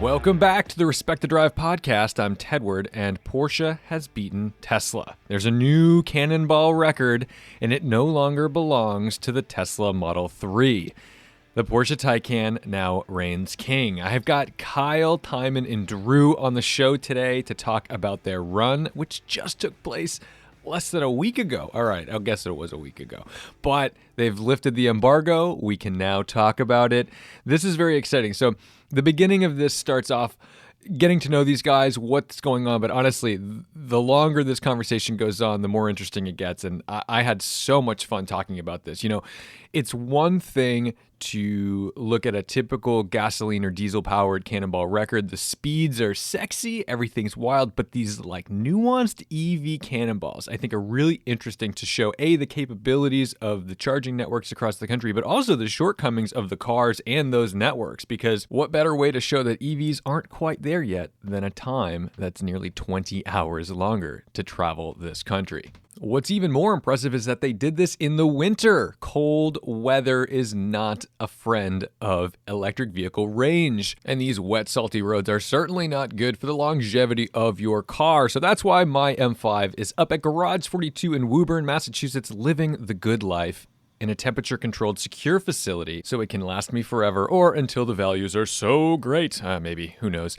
Welcome back to the Respect the Drive podcast. I'm Tedward, and Porsche has beaten Tesla. There's a new Cannonball record, and it no longer belongs to the Tesla Model 3. The Porsche Taycan now reigns king. I have got Kyle, Timon, and Drew on the show today to talk about their run, which just took place less than a week ago. All right, I'll guess it was a week ago. But they've lifted the embargo. We can now talk about it. This is very exciting. So the beginning of this starts off getting to know these guys, what's going on. But honestly, the longer this conversation goes on, the more interesting it gets. And I had so much fun talking about this. You know, it's one thing to look at a typical gasoline or diesel powered Cannonball record. The speeds are sexy, everything's wild, but these like nuanced EV Cannonballs I think are really interesting to show the capabilities of the charging networks across the country, but also the shortcomings of the cars and those networks, because what better way to show that EVs aren't quite there yet than a time that's nearly 20 hours longer to travel this country. What's even more impressive is that they did this in the winter. Cold weather is not a friend of electric vehicle range. And these wet, salty roads are certainly not good for the longevity of your car. So that's why my M5 is up at Garage 42 in Woburn, Massachusetts, living the good life in a temperature-controlled, secure facility so it can last me forever, or until the values are so great, maybe, who knows,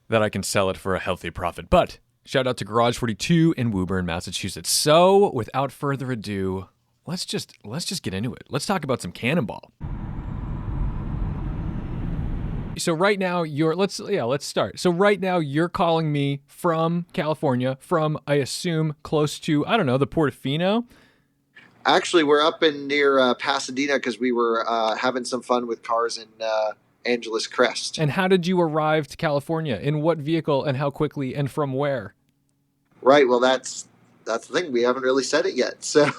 that I can sell it for a healthy profit. But shout out to Garage 42 in Woburn, Massachusetts. So, without further ado, let's just get into it. Let's talk about some Cannonball. So right now let's start. So right now you're calling me from California, from I assume close to, I don't know, the Portofino. Actually, we're up in near Pasadena because we were having some fun with cars in Angeles Crest. And how did you arrive to California? In what vehicle and how quickly and from where? Right. Well, that's the thing. We haven't really said it yet. So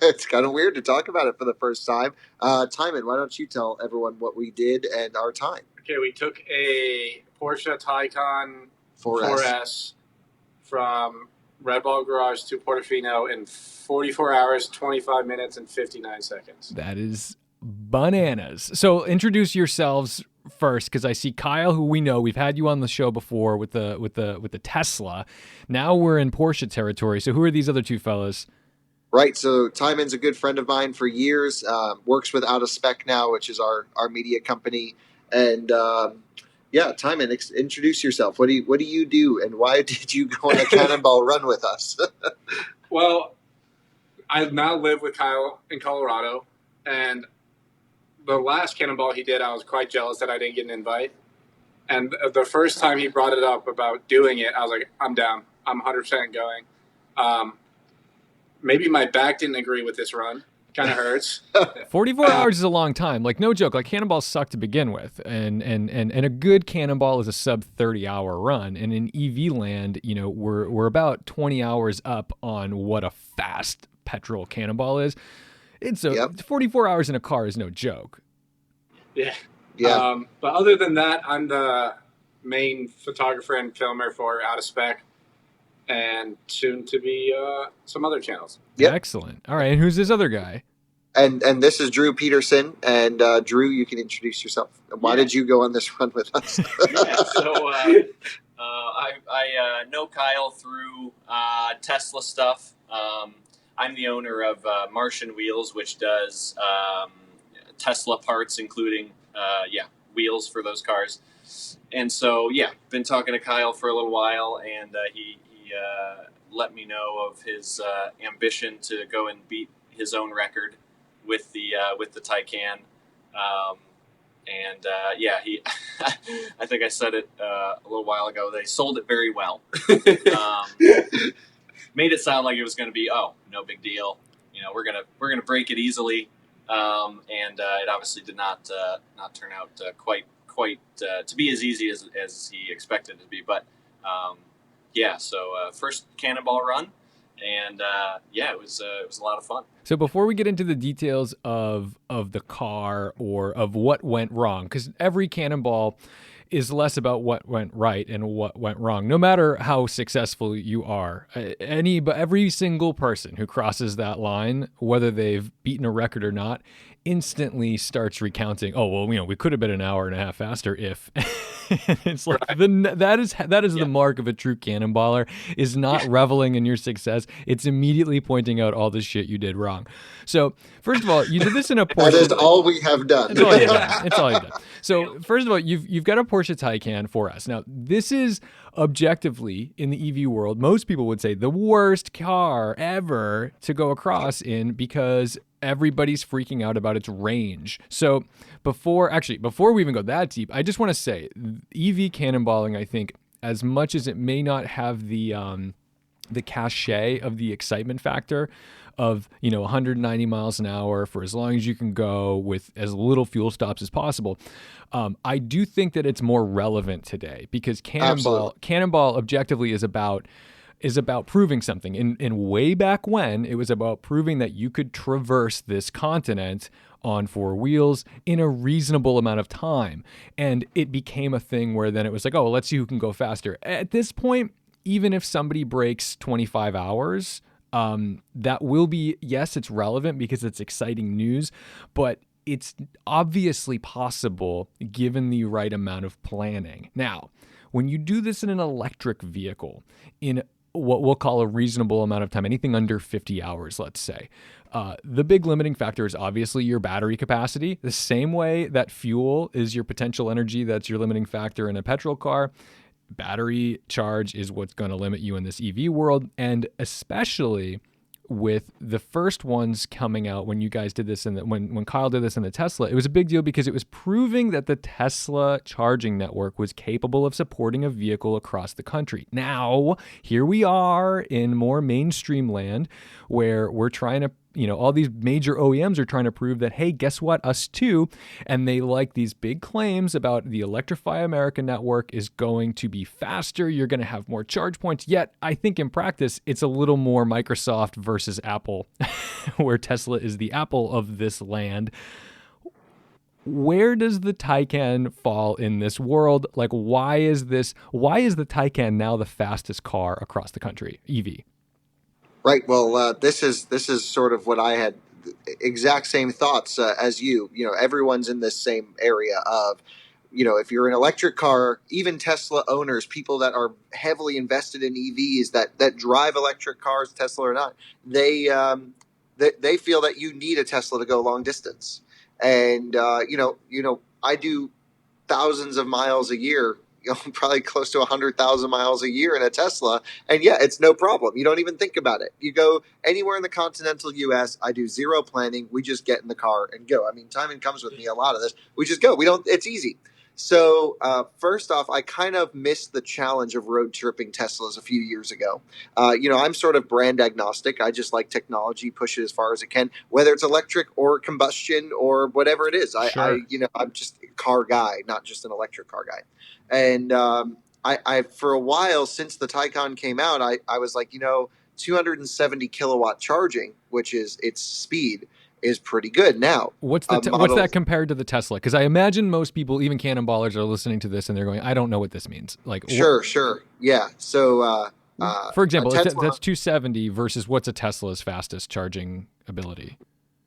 it's kind of weird to talk about it for the first time. Timon, why don't you tell everyone what we did and our time? Okay, we took a Porsche Taycan 4S from Red Ball Garage to Portofino in 44 hours, 25 minutes, and 59 seconds. That is bananas. So introduce yourselves first, because I see Kyle, who we know, we've had you on the show before with the Tesla. Now we're in Porsche territory. So who are these other two fellas? Right. So Timon's a good friend of mine for years. Works with Out of Spec now, which is our media company. And Timon, introduce yourself. What do you do, and why did you go on a Cannonball run with us? Well, I now live with Kyle in Colorado, and the last Cannonball he did, I was quite jealous that I didn't get an invite. And the first time he brought it up about doing it, I was like, I'm down. I'm 100% going. Maybe my back didn't agree with this run. Kind of hurts. 44 hours is a long time. Like, no joke. Like, Cannonballs suck to begin with. And a good Cannonball is a sub 30-hour run. And in EV land, you know, we're about 20 hours up on what a fast petrol Cannonball is. It's 44 hours in a car is no joke. Yeah. But other than that, I'm the main photographer and filmer for Out of Spec, and soon to be some other channels. Yep. Excellent. All right. And who's this other guy? And this is Drew Peterson. And Drew, you can introduce yourself. Why did you go on this run with us? I know Kyle through Tesla stuff. I'm the owner of Martian Wheels, which does Tesla parts, including wheels for those cars. And so, been talking to Kyle for a little while, and he let me know of his ambition to go and beat his own record with the Taycan. He I think I said it a little while ago. They sold it very well. Made it sound like it was going to be, no big deal. You know, we're gonna break it easily, and it obviously did not turn out quite to be as easy as he expected it to be. But first Cannonball run, and it was a lot of fun. So before we get into the details of the car or of what went wrong, because every Cannonball is less about what went right and what went wrong. No matter how successful you are, every single person who crosses that line, whether they've beaten a record or not, instantly starts recounting, oh, well, we could have been an hour and a half faster if. It's like that is the mark of a true cannonballer, is not reveling in your success. It's immediately pointing out all the shit you did wrong. So first of all, you did this in a Porsche. That is all we have done. It's all you've done. It's all you've done. So first of all, you've got a Porsche Taycan 4S. Now this is objectively, in the EV world, most people would say the worst car ever to go across in, because everybody's freaking out about its range. So before we even go that deep, I just want to say EV cannonballing, I think, as much as it may not have the cachet of the excitement factor of 190 miles an hour for as long as you can go with as little fuel stops as possible, I do think that it's more relevant today, because Cannonball objectively is about proving something. And way back when, it was about proving that you could traverse this continent on four wheels in a reasonable amount of time. And it became a thing where then it was like, oh, let's see who can go faster. At this point, even if somebody breaks 25 hours, that will be, yes, it's relevant because it's exciting news, but it's obviously possible given the right amount of planning. Now, when you do this in an electric vehicle, in what we'll call a reasonable amount of time, anything under 50 hours, let's say, the big limiting factor is obviously your battery capacity. The same way that fuel is your potential energy, that's your limiting factor in a petrol car, battery charge is what's going to limit you in this EV world. And especially with the first ones coming out, when you guys did this, when Kyle did this in the Tesla, it was a big deal because it was proving that the Tesla charging network was capable of supporting a vehicle across the country. Now, here we are in more mainstream land where we're trying to, all these major OEMs are trying to prove that, hey, guess what? Us too. And they like these big claims about the Electrify America network is going to be faster. You're going to have more charge points. Yet, I think in practice, it's a little more Microsoft versus Apple, where Tesla is the Apple of this land. Where does the Taycan fall in this world? Like, why is the Taycan now the fastest car across the country, EV? Right. Well, this is sort of what I had, exact same thoughts as you. Everyone's in this same area of, if you're an electric car, even Tesla owners, people that are heavily invested in EVs that drive electric cars, Tesla or not, they feel that you need a Tesla to go long distance. And I do thousands of miles a year. Probably close to 100,000 miles a year in a Tesla. And yeah, it's no problem. You don't even think about it. You go anywhere in the continental US, I do zero planning. We just get in the car and go. I mean, timing comes with me a lot of this. We just go. It's easy. So first off, I kind of missed the challenge of road tripping Teslas a few years ago. I'm sort of brand agnostic. I just like technology, push it as far as it can, whether it's electric or combustion or whatever it is. Sure. I'm just a car guy, not just an electric car guy. And I for a while since the Taycan came out, I was like, 270 kilowatt charging, which is its speed, is pretty good. Now, what's that compared to the Tesla? Because I imagine most people, even cannonballers, are listening to this and they're going, I don't know what this means. Like, sure, yeah. So, for example, Tesla, that's 270 versus what's a Tesla's fastest charging ability?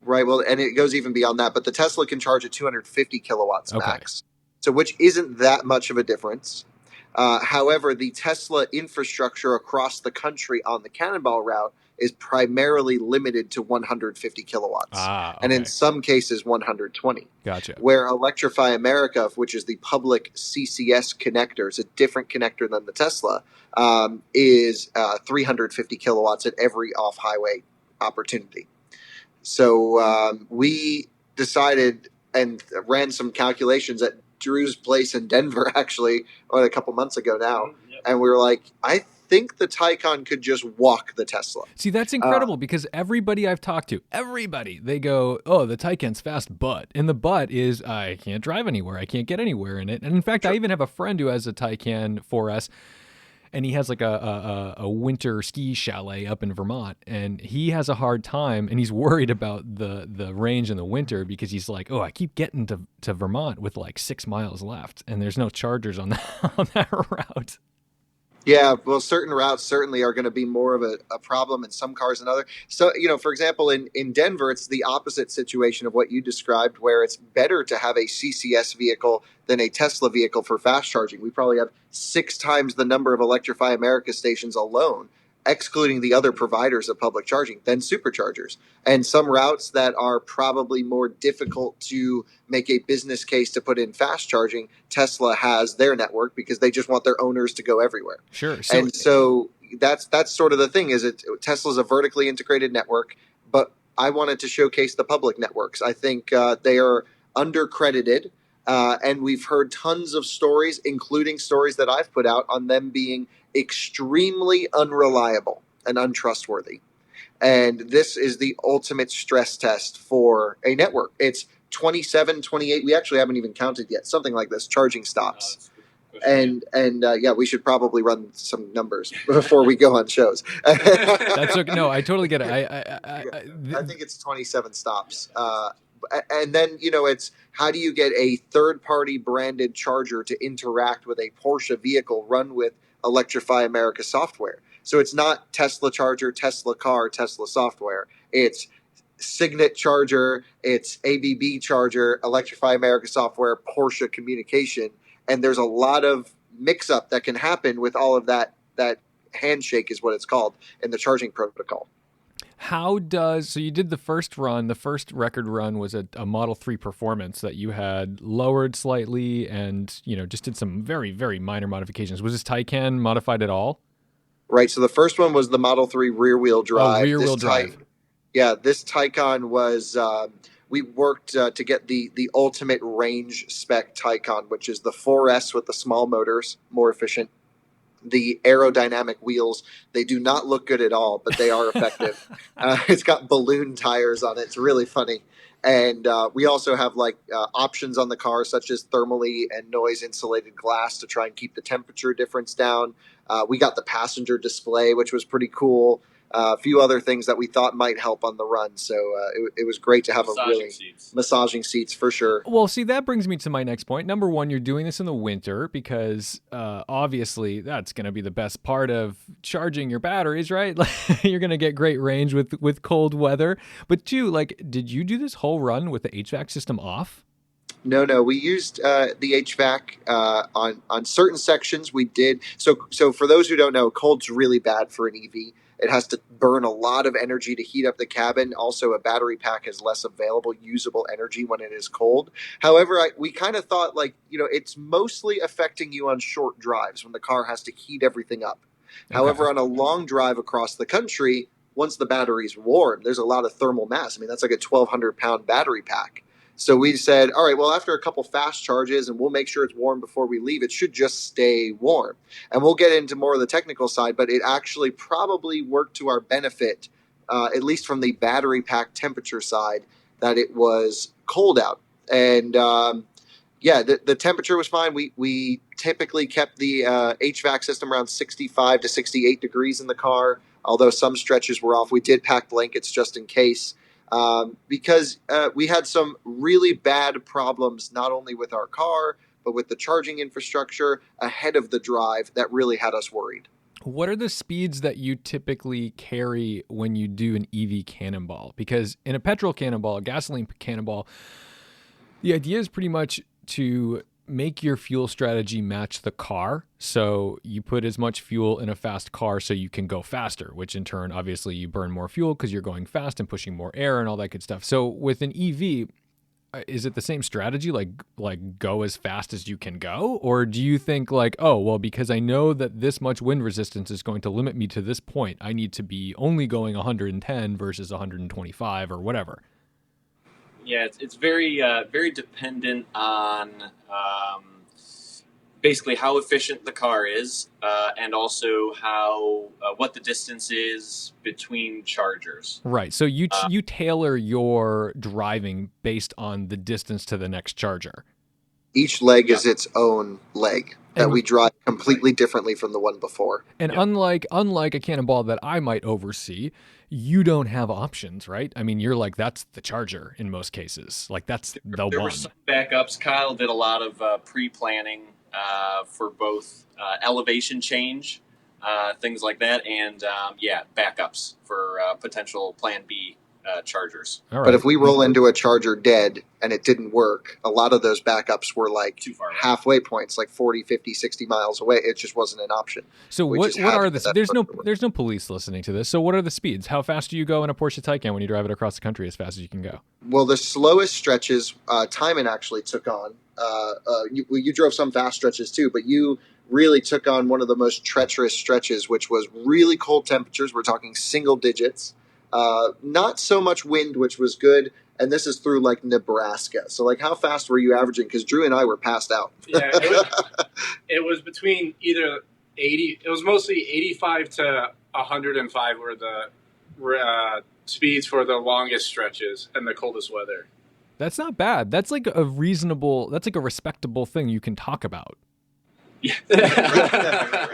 Right. Well, and it goes even beyond that, but the Tesla can charge at 250 kilowatts max. So which isn't that much of a difference. However, the Tesla infrastructure across the country on the Cannonball route is primarily limited to 150 kilowatts. Okay. And in some cases, 120. Gotcha. Where Electrify America, which is the public CCS connector, is a different connector than the Tesla, is 350 kilowatts at every off-highway opportunity. So we decided and ran some calculations at Drew's place in Denver, actually, a couple months ago now. Yep. And we were like, I think the Taycan could just walk the Tesla. See, that's incredible because everybody I've talked to, they go, oh, the Taycan's fast, and the but is I can't drive anywhere. I can't get anywhere in it. And in fact, I even have a friend who has a Taycan 4S. and he has like a winter ski chalet up in Vermont, and he has a hard time, and he's worried about the range in the winter because he's like, oh, I keep getting to Vermont with like 6 miles left, and there's no chargers on that route. Yeah, well, certain routes certainly are going to be more of a problem in some cars than other. So, for example, in Denver, it's the opposite situation of what you described, where it's better to have a CCS vehicle than a Tesla vehicle for fast charging. We probably have 6 times the number of Electrify America stations alone, excluding the other providers of public charging, than superchargers. And some routes that are probably more difficult to make a business case to put in fast charging, Tesla has their network because they just want their owners to go everywhere. Sure. So that's sort of the thing, is Tesla's a vertically integrated network, but I wanted to showcase the public networks. I think they are undercredited, and we've heard tons of stories, including stories that I've put out on them being extremely unreliable and untrustworthy. And this is the ultimate stress test for a network. It's 27, 28. We actually haven't even counted yet. Something like this, charging stops. And we should probably run some numbers before we go on shows. That's okay. No, I totally get it. I think it's 27 stops. And then, it's how do you get a third-party branded charger to interact with a Porsche vehicle run with Electrify America software? So it's not Tesla charger, Tesla car, Tesla software. It's Signet charger, it's ABB charger, Electrify America software, Porsche communication. And there's a lot of mix-up that can happen with all of that. That handshake is what it's called in the charging protocol. So you did the first record run was a Model 3 Performance that you had lowered slightly and, just did some very, very minor modifications. Was this Taycan modified at all? Right. So the first one was the Model 3 rear-wheel drive. Rear-wheel drive. This Taycan was, we worked to get the ultimate range spec Taycan, which is the 4S with the small motors, more efficient. The aerodynamic wheels, they do not look good at all, but they are effective. It's got balloon tires on it. It's really funny. And we also have options on the car, such as thermally and noise insulated glass to try and keep the temperature difference down. We got the passenger display, which was pretty cool. A few other things that we thought might help on the run. So it was great to have massaging seats for sure. Well, see, that brings me to my next point. Number one, you're doing this in the winter because obviously that's going to be the best part of charging your batteries, right? You're going to get great range with cold weather. But two, did you do this whole run with the HVAC system off? No. We used the HVAC on certain sections. We did. So for those who don't know, cold's really bad for an EV. It has to burn a lot of energy to heat up the cabin. Also, a battery pack has less available usable energy when it is cold. However, we kind of thought it's mostly affecting you on short drives when the car has to heat everything up. Okay. However, on a long drive across the country, once the battery's warm, there's a lot of thermal mass. I mean, that's like a 1,200-pound battery pack. So we said, all right, well, after a couple fast charges, and we'll make sure it's warm before we leave, it should just stay warm. And we'll get into more of the technical side, but it actually probably worked to our benefit, at least from the battery pack temperature side, that it was cold out. And the temperature was fine. We typically kept the HVAC system around 65 to 68 degrees in the car, although some stretches were off. We did pack blankets just in case. Because we had some really bad problems, not only with our car, but with the charging infrastructure ahead of the drive that really had us worried. What are the speeds that you typically carry when you do an EV Cannonball? Because in a petrol Cannonball, a gasoline Cannonball, the idea is pretty much to make your fuel strategy match the car. So you put as much fuel in a fast car so you can go faster, which in turn, obviously, you burn more fuel because you're going fast and pushing more air and all that good stuff. So with an EV, is it the same strategy, like go as fast as you can go? Or do you think because I know that this much wind resistance is going to limit me to this point, I need to be only going 110 versus 125 or whatever? Yeah, it's very very dependent on basically how efficient the car is, and also how what the distance is between chargers. Right. So you tailor your driving based on the distance to the next charger. Each leg is its own leg that we drive completely differently from the one before. And unlike a Cannonball that I might oversee, you don't have options, right? I mean, you're like, that's the Charger in most cases. Like, that's the there one. were some backups. Kyle did a lot of pre-planning for both elevation change, things like that, and backups for potential Plan B Chargers. All right. But if we roll into a Charger dead and it didn't work, a lot of those backups were like Too far away. halfway points, like 40, 50, 60 miles away. It just wasn't an option. So We what just had are to the get that there's no perfect. there's no police listening to this. So what are the speeds? How fast do you go in a Porsche Taycan when you drive it across the country as fast as you can go? Well, the slowest stretches, Timon actually took on. You drove some fast stretches too, but you really took on one of the most treacherous stretches, which was really cold temperatures. We're talking single digits. Not so much wind, which was good. And this is through like Nebraska. So like how fast were you averaging? Because Drew and I were passed out. Yeah, it was between either 80. It was mostly 85 to 105 were the speeds for the longest stretches and the coldest weather. That's not bad. That's like a respectable thing you can talk about. Yeah.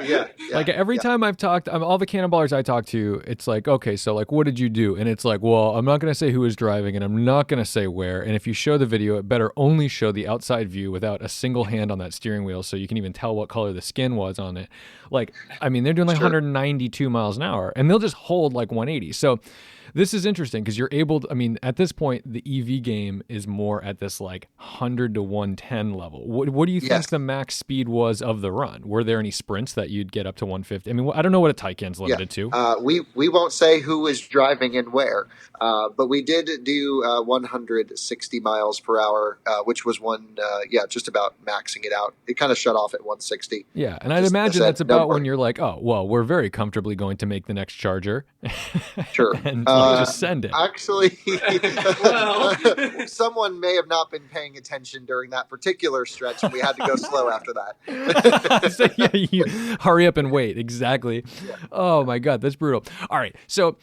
Yeah. Like every time I've talked, all the Cannonballers I talk to, it's like, okay, so like, what did you do? And it's like, well, I'm not going to say who was driving and I'm not going to say where. And if you show the video, it better only show the outside view without a single hand on that steering wheel so you can even tell what color the skin was on it. Like, I mean, they're doing like Sure. 192 miles an hour and they'll just hold like 180. So this is interesting because you're able to, I mean, at this point, the EV game is more at this like 100 to 110 level. What do you think Yes. the max speed was of the run? Were there any sprints that you'd get up to 150? I mean, I don't know what a Taycan's limited to. We won't say who was driving and where, but we did do 160 miles per hour, which was just about maxing it out. It kind of shut off at 160. Yeah, and I'd Just imagine as that's that about number. when you're like, oh, well, we're very comfortably going to make the next Charger. Sure. And just send it. Actually, Well. someone may have not been paying attention during that particular stretch, and we had to go slow after that. So, yeah, you hurry up and wait. Exactly. Oh my God, that's brutal. All right, so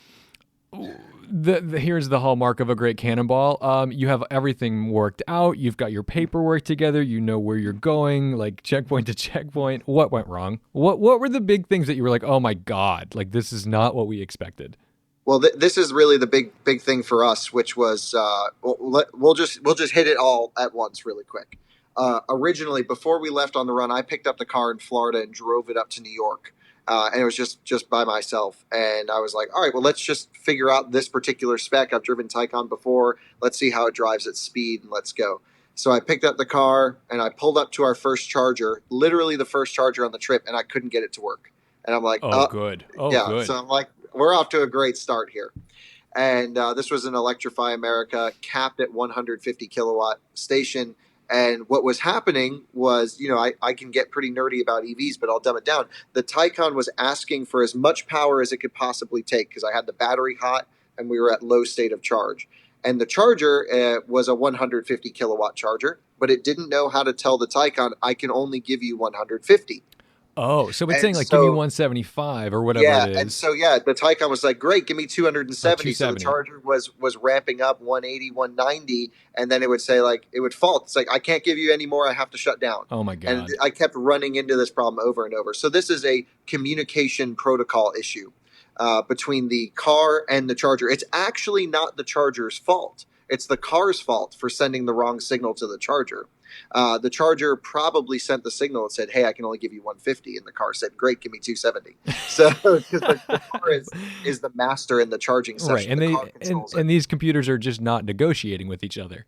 here's the hallmark of a great Cannonball. You have everything worked out. You've got your paperwork together. You know where you're going, like checkpoint to checkpoint. What went wrong? What were the big things that you were like, oh my God, like this is not what we expected? Well, this is really the big thing for us, which was we'll just hit it all at once really quick. Originally, before we left on the run, I picked up the car in Florida and drove it up to New York, and it was just by myself. And I was like, all right, well, let's just figure out this particular spec. I've driven Taycan before. Let's see how it drives at speed, and let's go. So I picked up the car and I pulled up to our first Charger, literally the first Charger on the trip, and I couldn't get it to work. And I'm like, Good. Oh, yeah. good. So I'm like, we're off to a great start here. And this was an Electrify America capped at 150 kilowatt station. And what was happening was, I can get pretty nerdy about EVs, but I'll dumb it down. The Taycan was asking for as much power as it could possibly take because I had the battery hot and we were at low state of charge. And the Charger was a 150 kilowatt charger, but it didn't know how to tell the Taycan, I can only give you 150. Oh, so it's And saying like, so- give me 175 or whatever Yeah, it is. and so the Taycan was like, great, give me 270. So the 270. Charger was ramping up 180, 190, and then it would say like it would fault. It's like I can't give you any more. I have to shut down. Oh my God. And I kept running into this problem over and over. So this is a communication protocol issue between the car and the Charger. It's actually not the Charger's fault. It's the car's fault for sending the wrong signal to the Charger. The Charger probably sent the signal and said, hey, I can only give you 150. And the car said, great, give me 270. So because the car is the master in the charging session. Right, and The car controls it. and these computers are just not negotiating with each other.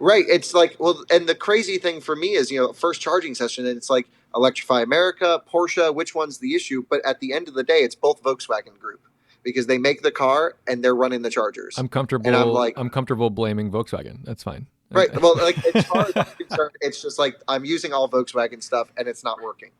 Right. It's like, well, and the crazy thing for me is, first charging session, and it's like Electrify America, Porsche, which one's the issue? But at the end of the day, it's both Volkswagen Group because they make the car and they're running the Chargers. I'm comfortable. And I'm like, I'm comfortable blaming Volkswagen. That's fine. right. Well, like as far as I'm concerned, it's just like I'm using all Volkswagen stuff and it's not working.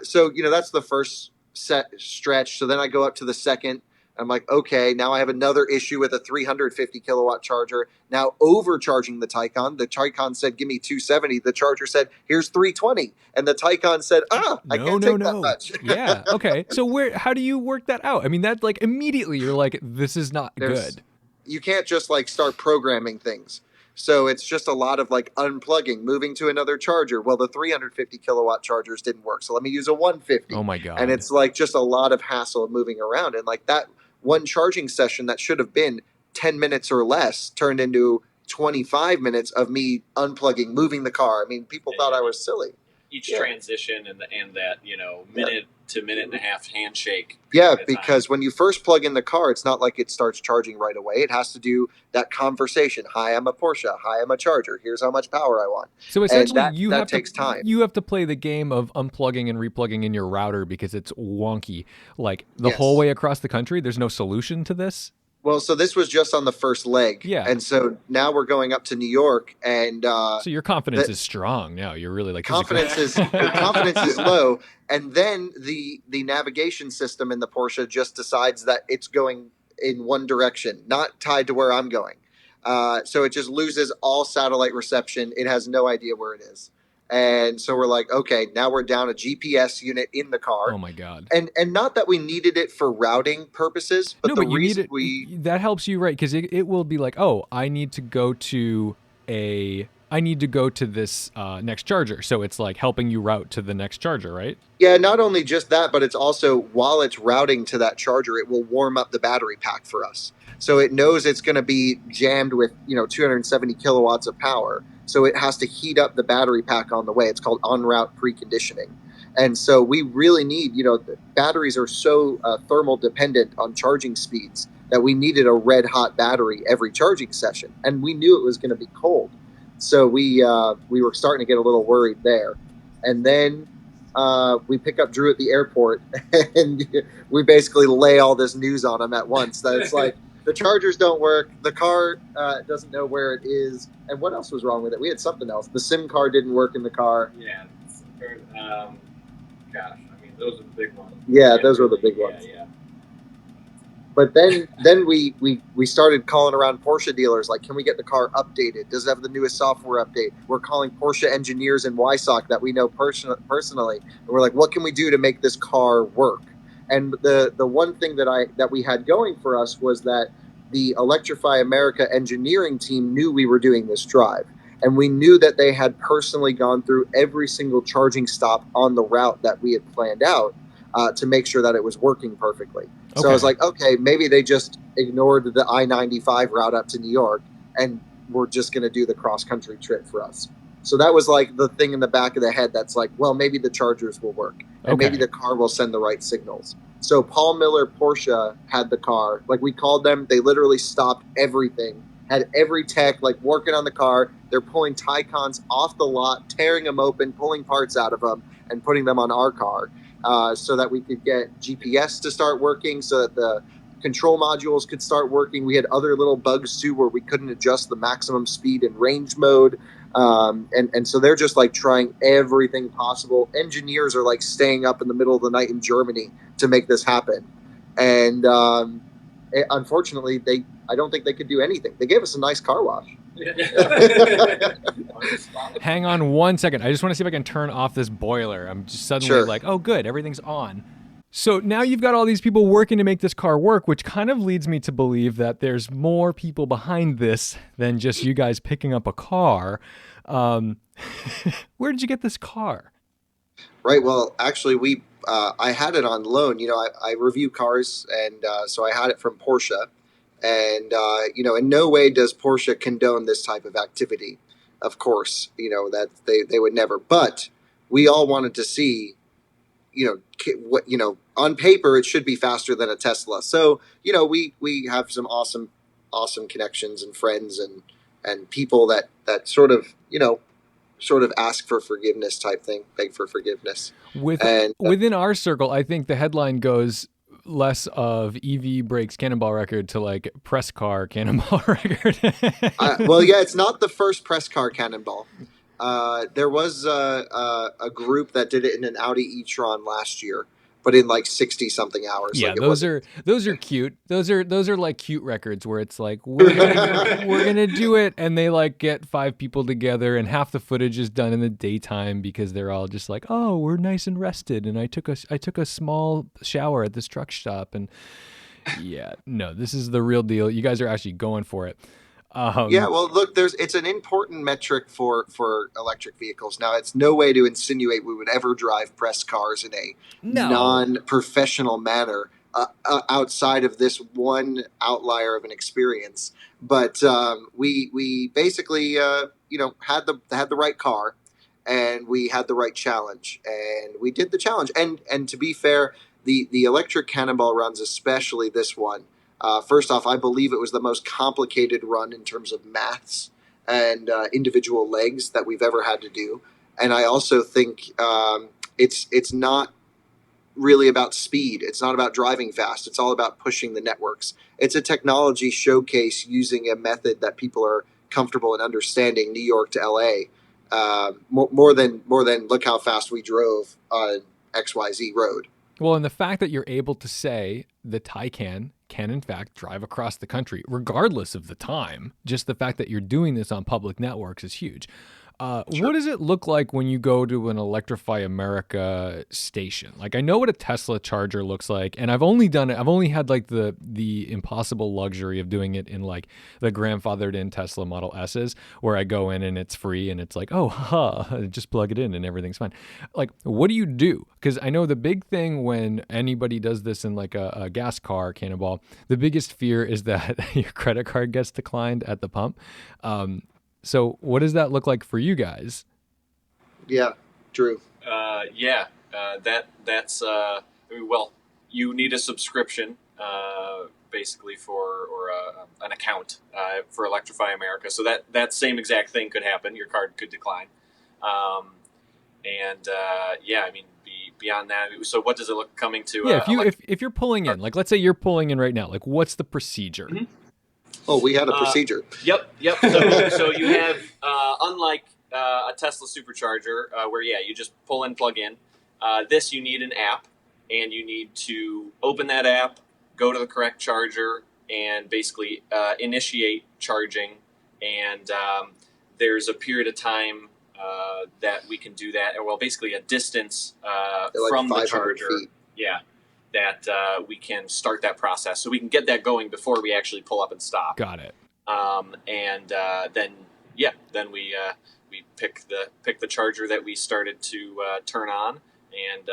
So, that's the first set stretch. So then I go up to the second. I'm like, okay, now I have another issue with a 350 kilowatt charger. Now overcharging the Taycan. The Taycan said, give me 270. The Charger said, here's 320. And the Taycan said, I can't take that much. Yeah. Okay. So how do you work that out? I mean, that like immediately you're like, this is not good. You can't just like start programming things. So it's just a lot of like unplugging, moving to another charger. Well, the 350 kilowatt chargers didn't work, so let me use a 150. Oh my God. And it's like just a lot of hassle of moving around. And like that one charging session that should have been 10 minutes or less turned into 25 minutes of me unplugging, moving the car. I mean, people thought I was silly. Each transition and that, minute to minute and a half handshake. Yeah, because when you first plug in the car, it's not like it starts charging right away. It has to do that conversation. Hi, I'm a Porsche. Hi, I'm a Charger. Here's how much power I want. So essentially, that takes time. You have to play the game of unplugging and replugging in your router because it's wonky. Like the whole way across the country, there's no solution to this. Well, so this was just on the first leg. Yeah. And so now we're going up to New York, and so your confidence is strong now. You're really like confidence is low, and then the navigation system in the Porsche just decides that it's going in one direction, not tied to where I'm going. So it just loses all satellite reception. It has no idea where it is. And so we're like, okay, now we're down a GPS unit in the car. Oh my God. And not that we needed it for routing purposes, but the reason that helps you, right? Because it will be like, oh, I need to go to this next charger. So it's like helping you route to the next charger, right? Yeah, not only just that, but it's also while it's routing to that charger, it will warm up the battery pack for us. So it knows it's going to be jammed with 270 kilowatts of power. So it has to heat up the battery pack on the way. It's called en route preconditioning. And so we really need, the batteries are so thermal dependent on charging speeds that we needed a red hot battery every charging session. And we knew it was going to be cold. So we were starting to get a little worried there. And then we pick up Drew at the airport and we basically lay all this news on him at once. That it's like, the chargers don't work. The car doesn't know where it is. And what else was wrong with it? We had something else. The SIM card didn't work in the car. Yeah. Those are the big ones. Yeah, those were the big ones. Yeah. But then we started calling around Porsche dealers, like, can we get the car updated? Does it have the newest software update? We're calling Porsche engineers in Wysock that we know personally. And we're like, what can we do to make this car work? And the one thing that we had going for us was that the Electrify America engineering team knew we were doing this drive. And we knew that they had personally gone through every single charging stop on the route that we had planned out to make sure that it was working perfectly. So I was like, okay, maybe they just ignored the I-95 route up to New York and we're just going to do the cross-country trip for us. So that was like the thing in the back of the head that's like, well, maybe the chargers will work and maybe the car will send the right signals. So Paul Miller Porsche had the car. Like, we called them. They literally stopped everything, had every tech like working on the car. They're pulling Taycans off the lot, tearing them open, pulling parts out of them and putting them on our car so that we could get GPS to start working, so that the control modules could start working. We had other little bugs too where we couldn't adjust the maximum speed and range mode. And so they're just like trying everything possible. Engineers are like staying up in the middle of the night in Germany to make this happen. And unfortunately, I don't think they could do anything. They gave us a nice car wash. Hang on one second. I just want to see if I can turn off this boiler. I'm just suddenly like, oh, good, everything's on. So now you've got all these people working to make this car work, which kind of leads me to believe that there's more people behind this than just you guys picking up a car. Where did you get this car? Right. Well, actually, I had it on loan. I review cars, and so I had it from Porsche. And, in no way does Porsche condone this type of activity. Of course, that they would never. But we all wanted to see, what, on paper, it should be faster than a Tesla. So, we have some awesome connections and friends and people that sort of ask for forgiveness type thing, beg for forgiveness. Within our circle, I think the headline goes less of EV breaks Cannonball record to like press car Cannonball record. It's not the first press car Cannonball. There was a group that did it in an Audi e-tron last year, but in like 60 something hours. Yeah, those are cute. Those are like cute records where it's like we're gonna do it, and they like get 5 people together, and half the footage is done in the daytime because they're all just like, oh, we're nice and rested, and I took a small shower at this truck stop, and yeah, no, this is the real deal. You guys are actually going for it. Yeah, well, look, it's an important metric for electric vehicles. Now, it's no way to insinuate we would ever drive press cars in a No. non-professional manner outside of this one outlier of an experience. But we basically had the right car, and we had the right challenge, and we did the challenge. And to be fair, the electric Cannonball runs, especially this one. First off, I believe it was the most complicated run in terms of maths and individual legs that we've ever had to do. And I also think it's not really about speed. It's not about driving fast. It's all about pushing the networks. It's a technology showcase using a method that people are comfortable in understanding, New York to LA, more than look how fast we drove on XYZ road. Well, and the fact that you're able to say the Taycan can in fact drive across the country, regardless of the time, just the fact that you're doing this on public networks is huge. Sure. What does it look like when you go to an Electrify America station? Like, I know what a Tesla charger looks like, and I've only had like the impossible luxury of doing it in like the grandfathered in Tesla Model S's, where I go in and it's free and it's like, oh, haha, just plug it in and everything's fine. Like, what do you do? Because I know the big thing when anybody does this in like a gas car, Cannonball, the biggest fear is that your credit card gets declined at the pump. So what does that look like for you guys? Yeah, Drew. That's well, you need a subscription basically an account for Electrify America. So that same exact thing could happen. Your card could decline. Beyond that, so what does it look coming to? Yeah, if you're pulling in, like let's say you're pulling in right now, like what's the procedure? Mm-hmm. Oh, we had a procedure. Yep. So you have, unlike a Tesla supercharger, where you just pull in, plug in. This you need an app, and you need to open that app, go to the correct charger, and basically initiate charging. And there's a period of time that we can do that. Well, basically a distance from the charger. Feet. Yeah. That we can start that process, so we can get that going before we actually pull up and stop. Got it. Then we pick the charger that we started to turn on and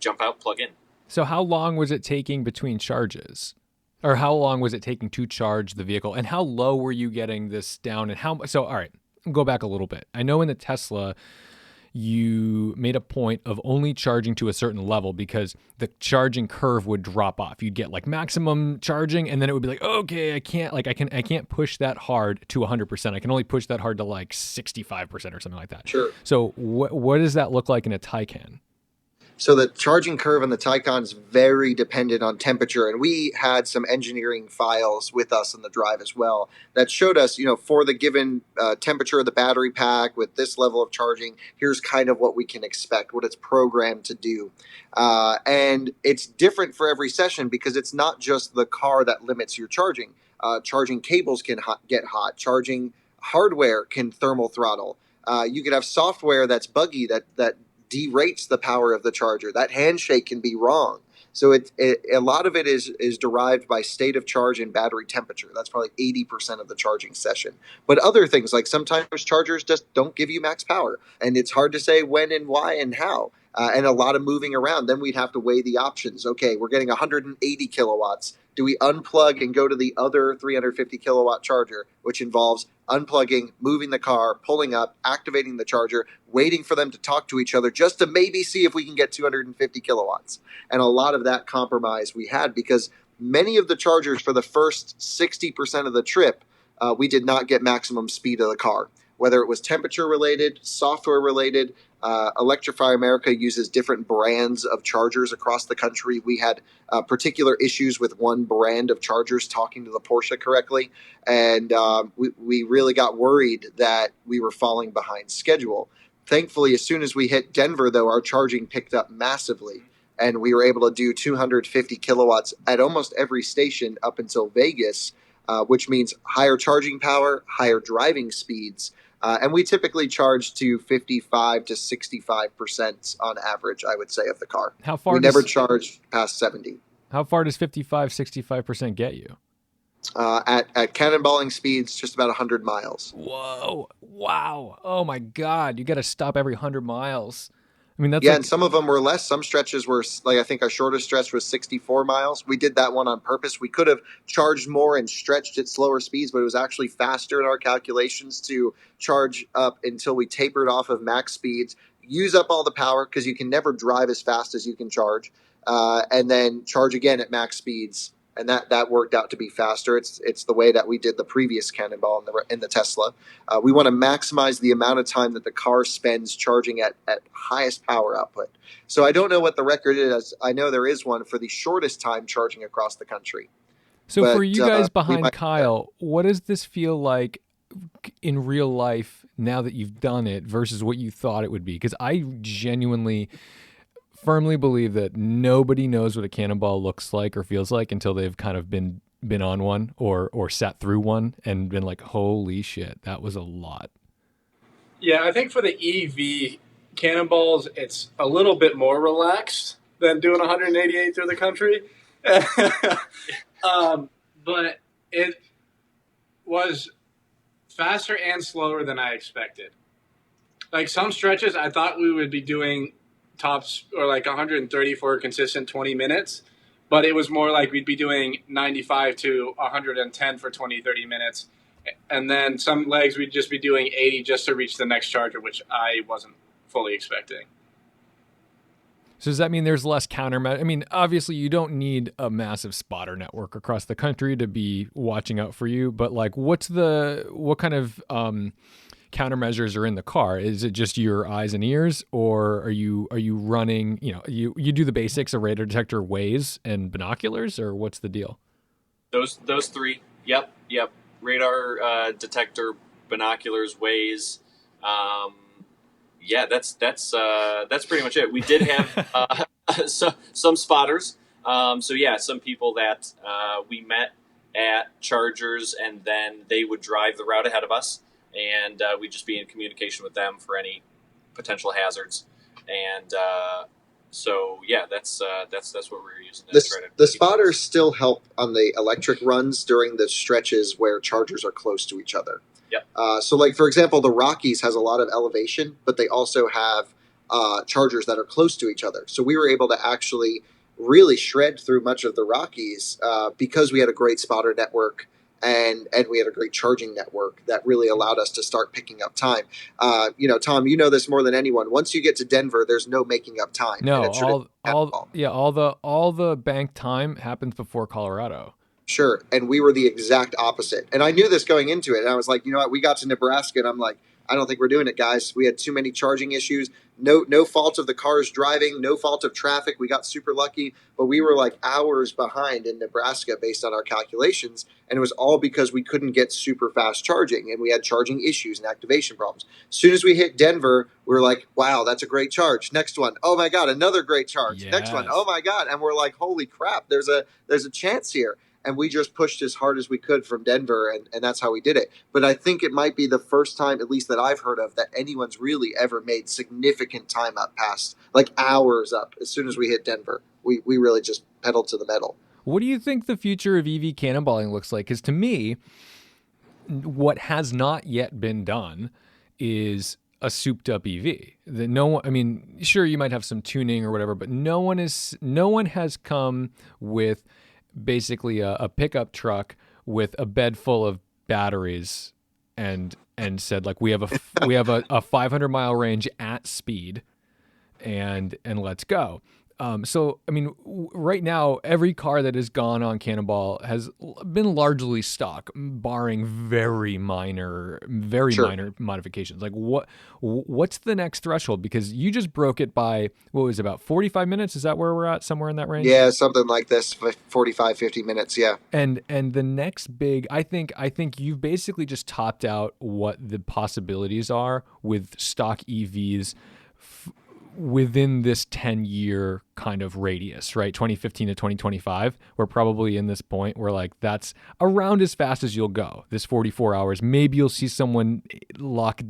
jump out, plug in. So how long was it taking between charges, or how long was it taking to charge the vehicle, and how low were you getting this down, and how? So all right, go back a little bit. I know in the Tesla, you made a point of only charging to a certain level because the charging curve would drop off. You'd get like maximum charging, and then it would be like, okay, I can't push that hard to 100%. I can only push that hard to like 65% or something like that. Sure. So what does that look like in a Taycan? So the charging curve on the Taycan is very dependent on temperature, and we had some engineering files with us on the drive as well that showed us, for the given temperature of the battery pack with this level of charging, here's kind of what we can expect, what it's programmed to do. And it's different for every session because it's not just the car that limits your charging. Charging cables can get hot. Charging hardware can thermal throttle. You could have software that's buggy that derates the power of the charger. That handshake can be wrong. So a lot of it is derived by state of charge and battery temperature. That's probably 80% of the charging session. But other things, like sometimes chargers just don't give you max power, and it's hard to say when and why and how. And a lot of moving around. Then we'd have to weigh the options. Okay, we're getting 180 kilowatts. Do we unplug and go to the other 350 kilowatt charger, which involves unplugging, moving the car, pulling up, activating the charger, waiting for them to talk to each other just to maybe see if we can get 250 kilowatts. And a lot of that compromise we had because many of the chargers for the first 60% of the trip, we did not get maximum speed of the car. Whether it was temperature related, software related, Electrify America uses different brands of chargers across the country. We had particular issues with one brand of chargers talking to the Porsche correctly, and we really got worried that we were falling behind schedule. Thankfully, as soon as we hit Denver, though, our charging picked up massively, and we were able to do 250 kilowatts at almost every station up until Vegas, which means higher charging power, higher driving speeds. And we typically charge to 55 to 65% on average, I would say, of the car. How far? We never charge past 70. How far does 55, 65% get you? At cannonballing speeds, just about 100 miles. Whoa. Wow. Oh my God. You got to stop every 100 miles. I mean, that's Yeah, like, and some of them were less. Some stretches were like, I think our shortest stretch was 64 miles. We did that one on purpose. We could have charged more and stretched at slower speeds, but it was actually faster in our calculations to charge up until we tapered off of max speeds, use up all the power because you can never drive as fast as you can charge, and then charge again at max speeds. And that worked out to be faster. It's the way that we did the previous Cannonball in the Tesla. We want to maximize the amount of time that the car spends charging at highest power output. So I don't know what the record is. I know there is one for the shortest time charging across the country. so But for you guys behind Kyle, what does this feel like in real life now that you've done it versus what you thought it would be? Because I genuinely firmly believe that nobody knows what a Cannonball looks like or feels like until they've kind of been on one or sat through one and been like, holy shit, that was a lot. Yeah, I think for the EV Cannonballs, it's a little bit more relaxed than doing 188 through the country. But it was faster and slower than I expected. Like some stretches, I thought we would be doing tops or like 130 for a consistent 20 minutes, but it was more like we'd be doing 95 to 110 for 20, 30 minutes. And then some legs we'd just be doing 80 just to reach the next charger, which I wasn't fully expecting. So does that mean there's less countermeasure? I mean, obviously you don't need a massive spotter network across the country to be watching out for you, but like what kind of countermeasures are in the car? Is it just your eyes and ears, or are you running, you do the basics of radar detector, ways, and binoculars, or what's the deal? Those three. Yep. Radar, detector, binoculars, ways. Yeah, that's pretty much it. We did have some spotters. So yeah, some people that we met at chargers, and then they would drive the route ahead of us, and we'd just be in communication with them for any potential hazards. And so yeah, that's what we're using. The spotters still help on the electric runs during the stretches where chargers are close to each other. Yep. So like, for example, the Rockies has a lot of elevation, but they also have chargers that are close to each other. So we were able to actually really shred through much of the Rockies because we had a great spotter network and we had a great charging network that really allowed us to start picking up time. Tom, you know this more than anyone. Once you get to Denver, there's no making up time. No, all the bank time happens before Colorado. Sure. And we were the exact opposite. And I knew this going into it. And I was like, you know what? We got to Nebraska and I'm like, I don't think we're doing it, guys. We had too many charging issues. No fault of the cars driving, no fault of traffic. We got super lucky, but we were like hours behind in Nebraska based on our calculations. And it was all because we couldn't get super fast charging and we had charging issues and activation problems. As soon as we hit Denver, we were like, wow, that's a great charge. Next one. Oh my God, another great charge. Yes. Next one. Oh my God. And we're like, holy crap, there's a chance here. And we just pushed as hard as we could from Denver, and that's how we did it. But I think it might be the first time, at least that I've heard of, that anyone's really ever made significant time up past, like hours up, as soon as we hit Denver. We really just pedaled to the metal. What do you think the future of EV cannonballing looks like? Because to me, what has not yet been done is a souped-up EV. Sure, you might have some tuning or whatever, but no one has come with basically a pickup truck with a bed full of batteries and said like we have a 500-mile range at speed and let's go. So I mean, right now every car that has gone on Cannonball has been largely stock, barring very minor modifications. Like what's the next threshold? Because you just broke it by what was it, about 45 minutes? Is that where we're at? Somewhere in that range? Yeah, something like this, 45, 50 minutes. Yeah. And the next big, I think you've basically just topped out what the possibilities are with stock EVs. within this 10-year kind of radius, right? 2015 to 2025, we're probably in this point where like that's around as fast as you'll go. This 44 hours. Maybe you'll see someone lock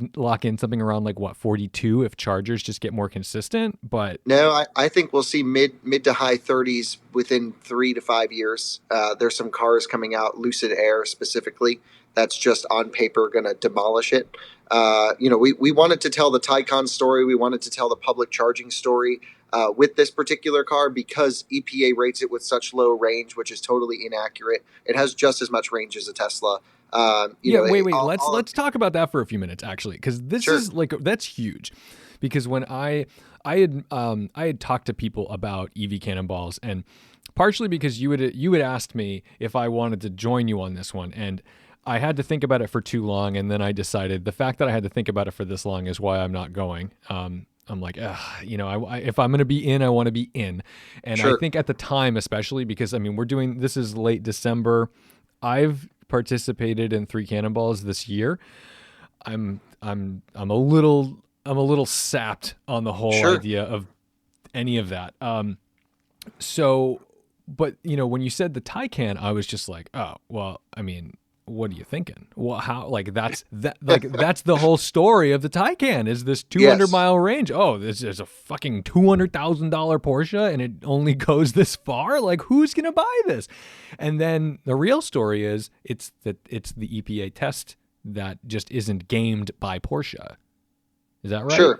in something around like 42 if Chargers just get more consistent. But no, I think we'll see mid to high 30s within 3 to 5 years. There's some cars coming out, Lucid Air specifically, that's just on paper going to demolish it. We wanted to tell the Taycan story. We wanted to tell the public charging story with this particular car because EPA rates it with such low range, which is totally inaccurate. It has just as much range as a Tesla. Wait. Let's talk about that for a few minutes, actually, because this Sure. is like that's huge. Because when I had talked to people about EV Cannonballs, and partially because you had asked me if I wanted to join you on this one, and I had to think about it for too long, and then I decided the fact that I had to think about it for this long is why I'm not going. I'm like, if I'm going to be in, I want to be in. And Sure. I think at the time, especially because, this is late December. I've participated in 3 Cannonballs this year. I'm a little sapped on the whole Sure. idea of any of that. But when you said the Taycan, I was just like, oh, well, what are you thinking? Well, how, like, that's the whole story of the Taycan is this 200-mile range. Oh, this is a fucking $200,000 Porsche and it only goes this far. Like, who's going to buy this? And then the real story is it's the EPA test that just isn't gamed by Porsche. Is that right? Sure.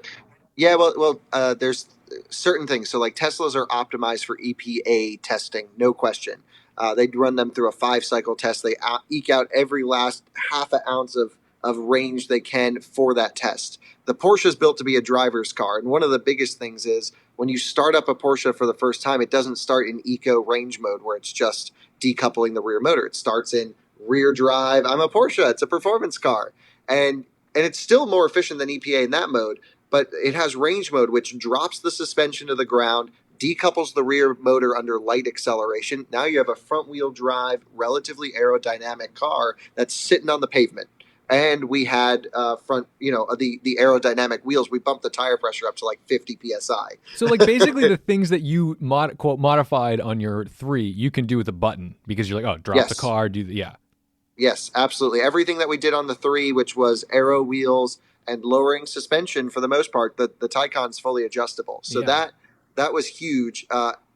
Yeah, well, there's certain things. So, like, Teslas are optimized for EPA testing, no question. They run them through a 5-cycle test. They eke out every last half an ounce of range they can for that test. The Porsche is built to be a driver's car, and one of the biggest things is when you start up a Porsche for the first time, it doesn't start in eco range mode where it's just decoupling the rear motor. It starts in rear drive. I'm a Porsche. It's a performance car, and it's still more efficient than EPA in that mode. But it has range mode, which drops the suspension to the ground, decouples the rear motor under light acceleration. Now you have a front-wheel drive, relatively aerodynamic car that's sitting on the pavement. And we had the aerodynamic wheels. We bumped the tire pressure up to like 50 psi. So like basically the things that you quote modified on your 3, you can do with a button because you're like, oh, drop Yes. the car, Yes, absolutely. Everything that we did on the 3, which was aero wheels and lowering suspension for the most part, the Taycan's fully adjustable. So that was huge.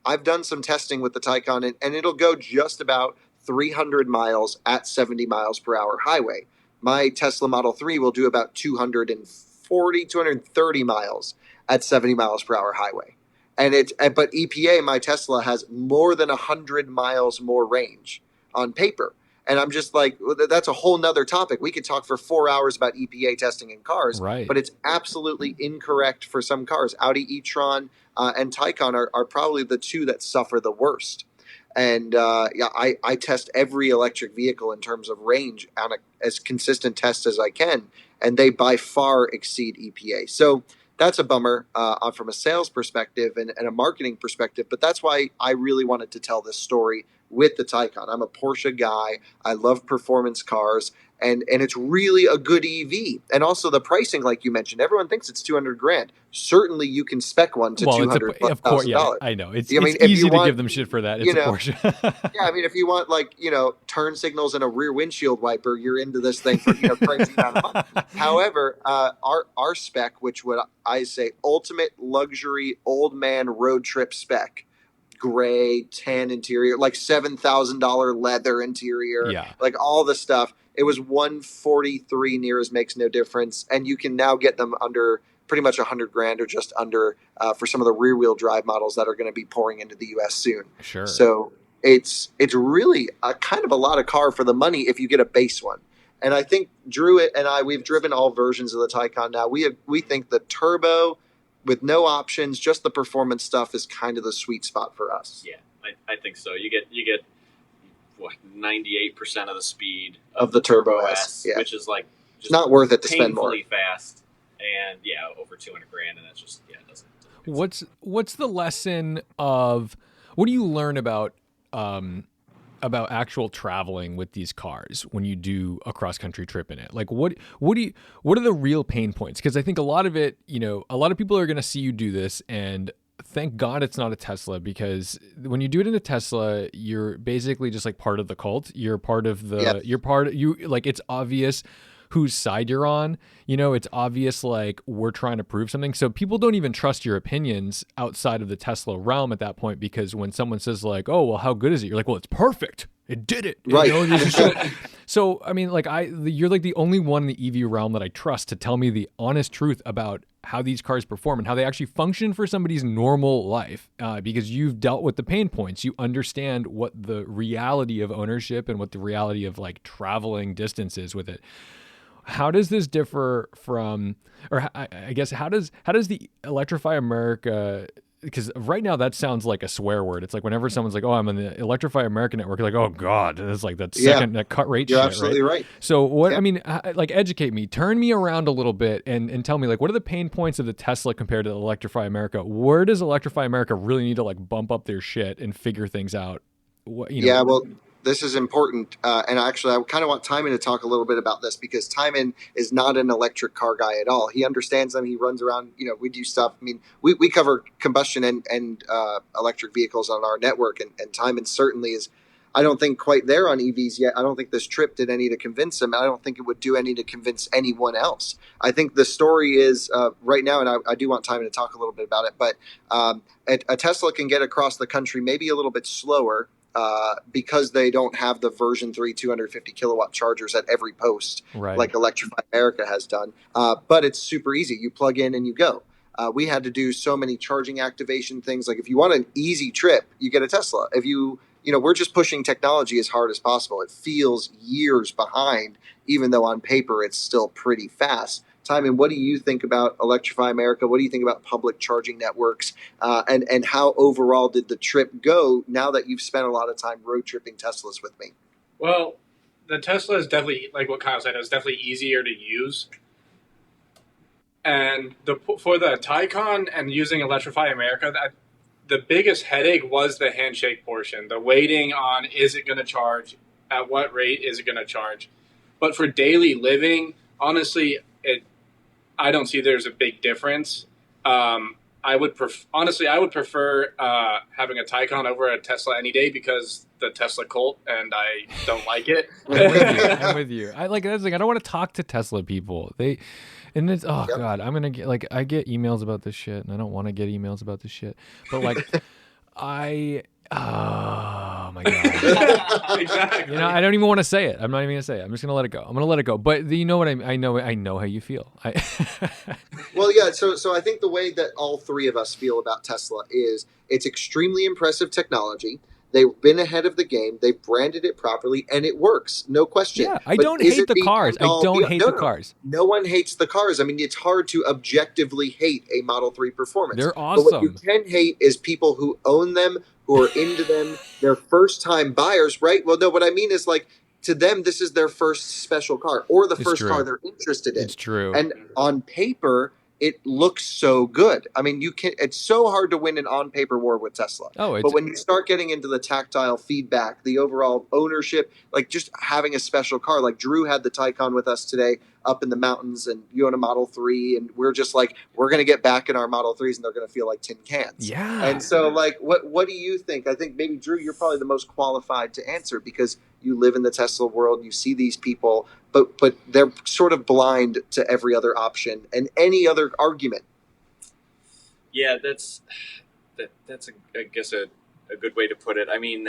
I've done some testing with the Taycan, and it'll go just about 300 miles at 70 miles per hour highway. My Tesla Model 3 will do about 230 miles at 70 miles per hour highway. But EPA, my Tesla, has more than 100 miles more range on paper. And I'm just like, that's a whole nother topic. We could talk for 4 hours about EPA testing in cars, Right. But it's absolutely incorrect for some cars. Audi e-tron and Taycan are probably the 2 that suffer the worst. And I test every electric vehicle in terms of range on as consistent test as I can, and they by far exceed EPA. So that's a bummer from a sales perspective and a marketing perspective, but that's why I really wanted to tell this story with the Taycan. I'm a Porsche guy. I love performance cars, and it's really a good EV. And also the pricing, like you mentioned, everyone thinks it's $200,000. Certainly, you can spec one to $200,000. Of course, yeah, I know. It's if easy you to want, give them shit for that. It's a Porsche. Yeah, if you want turn signals and a rear windshield wiper, you're into this thing for crazy amount of money. However, our spec, which would I say ultimate luxury old man road trip spec, gray tan interior, like $7,000 leather interior, like all the stuff. It was $143 near as makes no difference, and you can now get them under pretty much $100,000 or just under for some of the rear wheel drive models that are going to be pouring into the U.S. soon. Sure. So it's really a kind of a lot of car for the money if you get a base one. And I think Drew and we've driven all versions of the Taycan now. We think the turbo with no options, just the performance stuff is kind of the sweet spot for us. Yeah, I think so. You get what 98% of the speed of the Turbo S, which is like just it's not worth it to spend more. Painfully fast, and over $200,000, and that's just it doesn't. What's the lesson of what do you learn about about actual traveling with these cars when you do a cross country trip in it? Like what are the real pain points? Because I think a lot of it, a lot of people are going to see you do this, and thank God it's not a Tesla, because when you do it in a Tesla, you're basically just like part of the cult. You're part of the, it's obvious whose side you're on. It's obvious, like, we're trying to prove something. So people don't even trust your opinions outside of the Tesla realm at that point, because when someone says like, oh, well, how good is it? You're like, well, it's perfect. It did it. Right. So, I mean, like, you're like the only one in the EV realm that I trust to tell me the honest truth about how these cars perform and how they actually function for somebody's normal life, because you've dealt with the pain points. You understand what the reality of ownership and what the reality of like traveling distance is with it. How does this differ from, or I guess, how does the Electrify America, because right now that sounds like a swear word. It's like whenever someone's like, oh, I'm on the Electrify America network, you're like, oh God, and it's like that second, that cut rate You're shit, absolutely right. So what, I mean, like, educate me, turn me around a little bit and tell me, like, what are the pain points of the Tesla compared to the Electrify America? Where does Electrify America really need to like bump up their shit and figure things out? Yeah, well, this is important. And actually, I kind of want Timon to talk a little bit about this, because Timon is not an electric car guy at all. He understands them. He runs around, we do stuff. I mean, we cover combustion and electric vehicles on our network. And Timon certainly is, I don't think, quite there on EVs yet. I don't think this trip did any to convince him. I don't think it would do any to convince anyone else. I think the story is right now, and I do want Timon to talk a little bit about it, but a Tesla can get across the country maybe a little bit slower, because they don't have the version 3 250 kilowatt chargers at every post, right, like Electrify America has done. But it's super easy. You plug in and you go. We had to do so many charging activation things. Like if you want an easy trip, you get a Tesla. If we're just pushing technology as hard as possible. It feels years behind, even though on paper it's still pretty fast. Timon, what do you think about Electrify America? What do you think about public charging networks? And how overall did the trip go now that you've spent a lot of time road tripping Teslas with me? Well, the Tesla is definitely, like what Kyle said, it's definitely easier to use. And for the Taycan and using Electrify America, the biggest headache was the handshake portion, the waiting on, is it going to charge? At what rate is it going to charge? But for daily living, honestly, I don't see there's a big difference. I would prefer having a Taycan over a Tesla any day, because the Tesla cult, and I don't like it. I'm with you. I like that's like I don't want to talk to Tesla people. God, I'm gonna get I get emails about this shit, and I don't want to get emails about this shit. But like, oh my God. Exactly. I don't even want to say it. I'm not even gonna say it. I'm just gonna let it go. I'm gonna let it go. But you know what I know how you feel. Well, yeah. So I think the way that all three of us feel about Tesla is it's extremely impressive technology. They've been ahead of the game. They branded it properly, and it works, no question. Yeah, I don't hate the cars. Cars. No one hates the cars. I mean, it's hard to objectively hate a Model 3 performance. They're awesome. But what you can hate is people who own them, who are into them, they're first-time buyers, right? Well, no, what I mean is, like, to them, this is their first special car, or the first car they're interested in. It's true. And on paper, it looks so good. I mean, it's so hard to win an on-paper war with Tesla. But when you start getting into the tactile feedback, the overall ownership, like just having a special car, like Drew had the Taycan with us today up in the mountains, and you own a Model 3, and we're just like, we're going to get back in our Model 3s, and they're going to feel like tin cans. Yeah. And so, like, what do you think? I think maybe, Drew, you're probably the most qualified to answer, because you live in the Tesla world, you see these people, but they're sort of blind to every other option and any other argument. Yeah, that's I guess a good way to put it. I mean,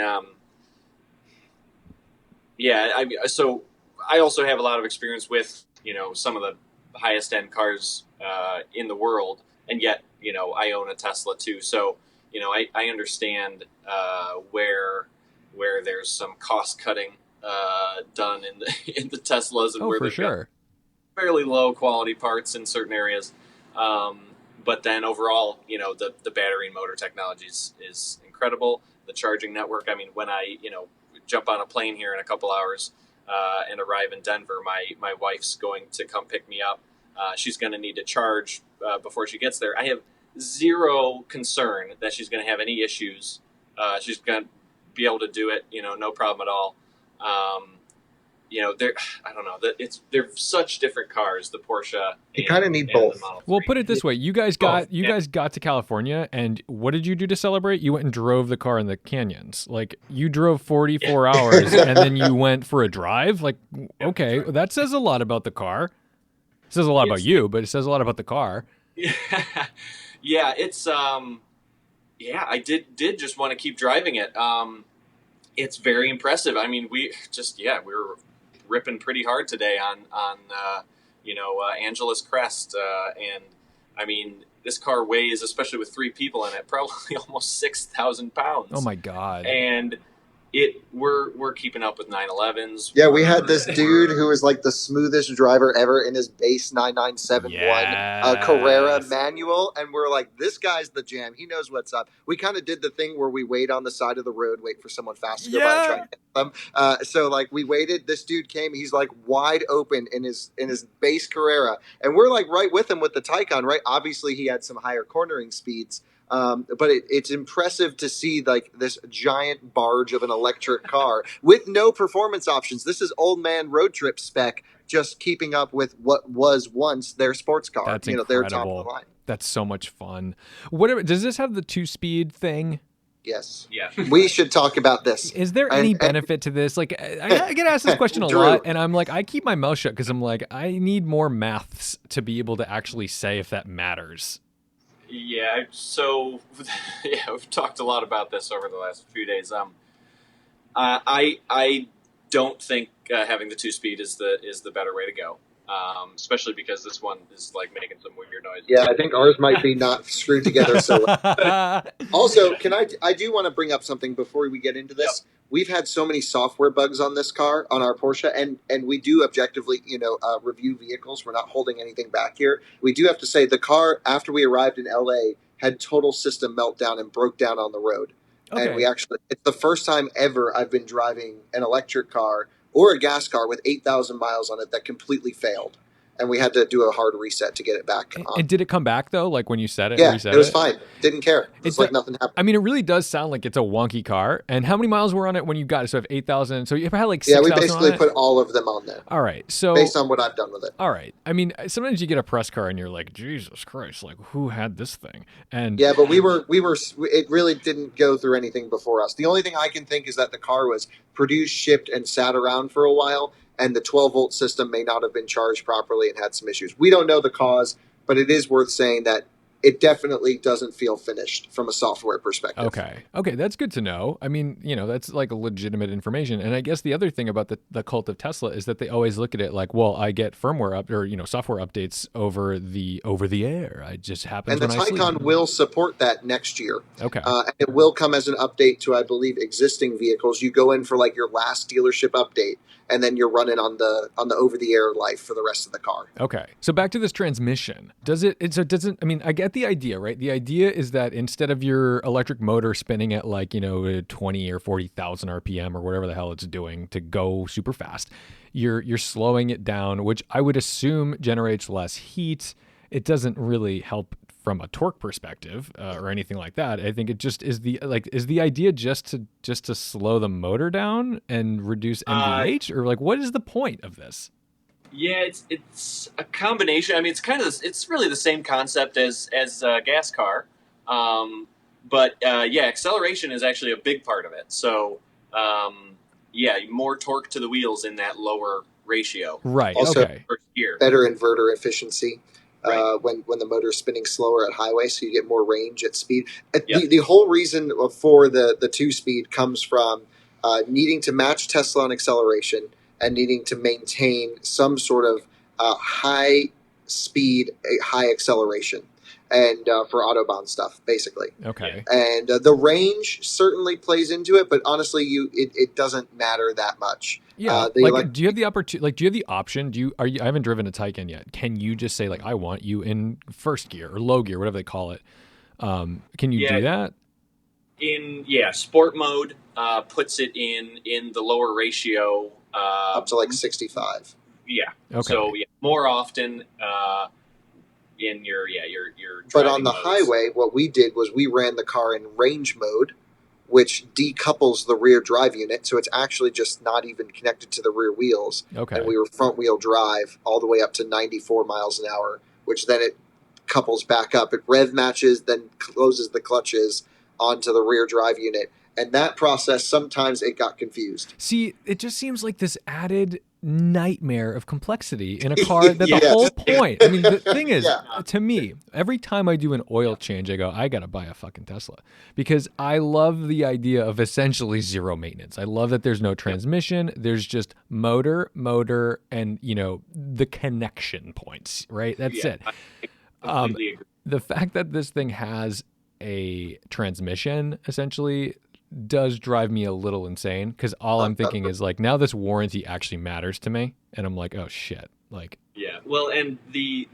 so I also have a lot of experience with some of the highest end cars in the world, and yet I own a Tesla too. So I understand where there's some cost cutting done in the Teslas, and where for they've sure got fairly low quality parts in certain areas. But then overall, the battery and motor technology is incredible. The charging network. I mean, when I jump on a plane here in a couple hours and arrive in Denver, my wife's going to come pick me up. She's going to need to charge before she gets there. I have zero concern that she's going to have any issues. She's going to be able to do it, no problem at all. I don't know that they're such different cars, the Porsche. You kind of need and both. the Model Well, 3. put it this way: you guys got to California, and what did you do to celebrate? You went and drove the car in the canyons. Like, you drove 44 hours, and then you went for a drive. Like, okay, that says a lot about the car. It says a lot about you, but it says a lot about the car. Yeah, it's I did just want to keep driving it. It's very impressive. I mean, we were ripping pretty hard today on Angela's Crest, and I mean, this car weighs, especially with 3 people in it, probably almost 6,000 pounds. Oh my God! And we're keeping up with 911s. Yeah, we had this dude who was like the smoothest driver ever in his base 9971 Carrera manual, and we're like, this guy's the jam. He knows what's up. We kind of did the thing where we wait on the side of the road, wait for someone fast to go by and try and get them. So like we waited. This dude came. He's like wide open in his base Carrera, and we're like right with him with the Taycan. Right, obviously he had some higher cornering speeds. But it's impressive to see like this giant barge of an electric car with no performance options. This is old man road trip spec, just keeping up with what was once their sports car. That's Their top of the line. That's so much fun. Whatever. Does this have the 2-speed thing? Yes. Yeah. We should talk about this. Is there any benefit to this? Like, I get asked this question a lot, and I'm like, I keep my mouth shut because I'm like, I need more maths to be able to actually say if that matters. Yeah, so we've talked a lot about this over the last few days. I don't think having the 2-speed is the better way to go, especially because this one is like making some weird noise. Yeah, I think ours might be not screwed together so well. Also, I do want to bring up something before we get into this. Yep. We've had so many software bugs on this car, on our Porsche, and we do objectively, review vehicles. We're not holding anything back here. We do have to say the car, after we arrived in LA, had total system meltdown and broke down on the road. Okay. And it's the first time ever I've been driving an electric car or a gas car with 8,000 miles on it that completely failed. And we had to do a hard reset to get it back on. And did it come back, though, like when you said it? Yeah, it was fine. Didn't care. It's like nothing happened. I mean, it really does sound like it's a wonky car. And how many miles were on it when you got it? So if 8,000, so you ever had like 6,000 Yeah, we basically put all of them on there. All right. So based on what I've done with it. All right. I mean, sometimes you get a press car and you're like, Jesus Christ, like who had this thing? And yeah, but we were, it really didn't go through anything before us. The only thing I can think is that the car was produced, shipped, and sat around for a while. And the 12-volt system may not have been charged properly and had some issues. We don't know the cause, but it is worth saying that it definitely doesn't feel finished from a software perspective. Okay, that's good to know. I mean, that's like legitimate information. And I guess the other thing about the cult of Tesla is that they always look at it like, well, I get firmware software updates over the air. It just happens. And the Taycan will support that next year. Okay, and it will come as an update to, I believe, existing vehicles. You go in for like your last dealership update, and then you're running on the over-the-air life for the rest of the car. Okay. So back to this transmission. I mean, I get the idea, right? The idea is that instead of your electric motor spinning at like, 20 or 40,000 RPM or whatever the hell it's doing to go super fast, you're slowing it down, which I would assume generates less heat. It doesn't really help from a torque perspective or anything like that. I think it just is the idea just to slow the motor down and reduce NVH, or like what is the point of this? Yeah, it's a combination. I mean, it's really the same concept as a gas car, but acceleration is actually a big part of it. So more torque to the wheels in that lower ratio. Right. Also, okay. Better inverter efficiency. Right. When the motor's spinning slower at highway, so you get more range at speed. Yep. The whole reason for the 2-speed comes from needing to match Tesla on acceleration and needing to maintain some sort of high speed, high acceleration, and for Autobahn stuff, basically. Okay. And the range certainly plays into it, but honestly, it doesn't matter that much. Yeah. Do you have the opportunity? Like, do you have the option? I haven't driven a Taycan yet. Can you just say like, I want you in first gear or low gear, whatever they call it? Can you do that? Sport mode puts it in the lower ratio. Up to like 65. Yeah. Okay. So more often in your But on the modes. highway, what we did was we ran the car in range mode which decouples the rear drive unit. So it's actually just not even connected to the rear wheels. Okay. And we were front wheel drive all the way up to 94 miles an hour, which then it couples back up. It rev matches, then closes the clutches onto the rear drive unit. And that process, sometimes it got confused. See, it just seems like this added nightmare of complexity in a car that the Yeah. whole point. I mean, the thing is, Yeah. to me, every time I do an oil change, I go, I got to buy a fucking Tesla, because I love the idea of essentially zero maintenance. I love that there's no transmission. There's just motor, and, the connection points, right? That's it. I completely agree. The fact that this thing has a transmission essentially does drive me a little insane, because all I'm thinking is like, now this warranty actually matters to me, and I'm like, oh shit, like. Yeah, well, and the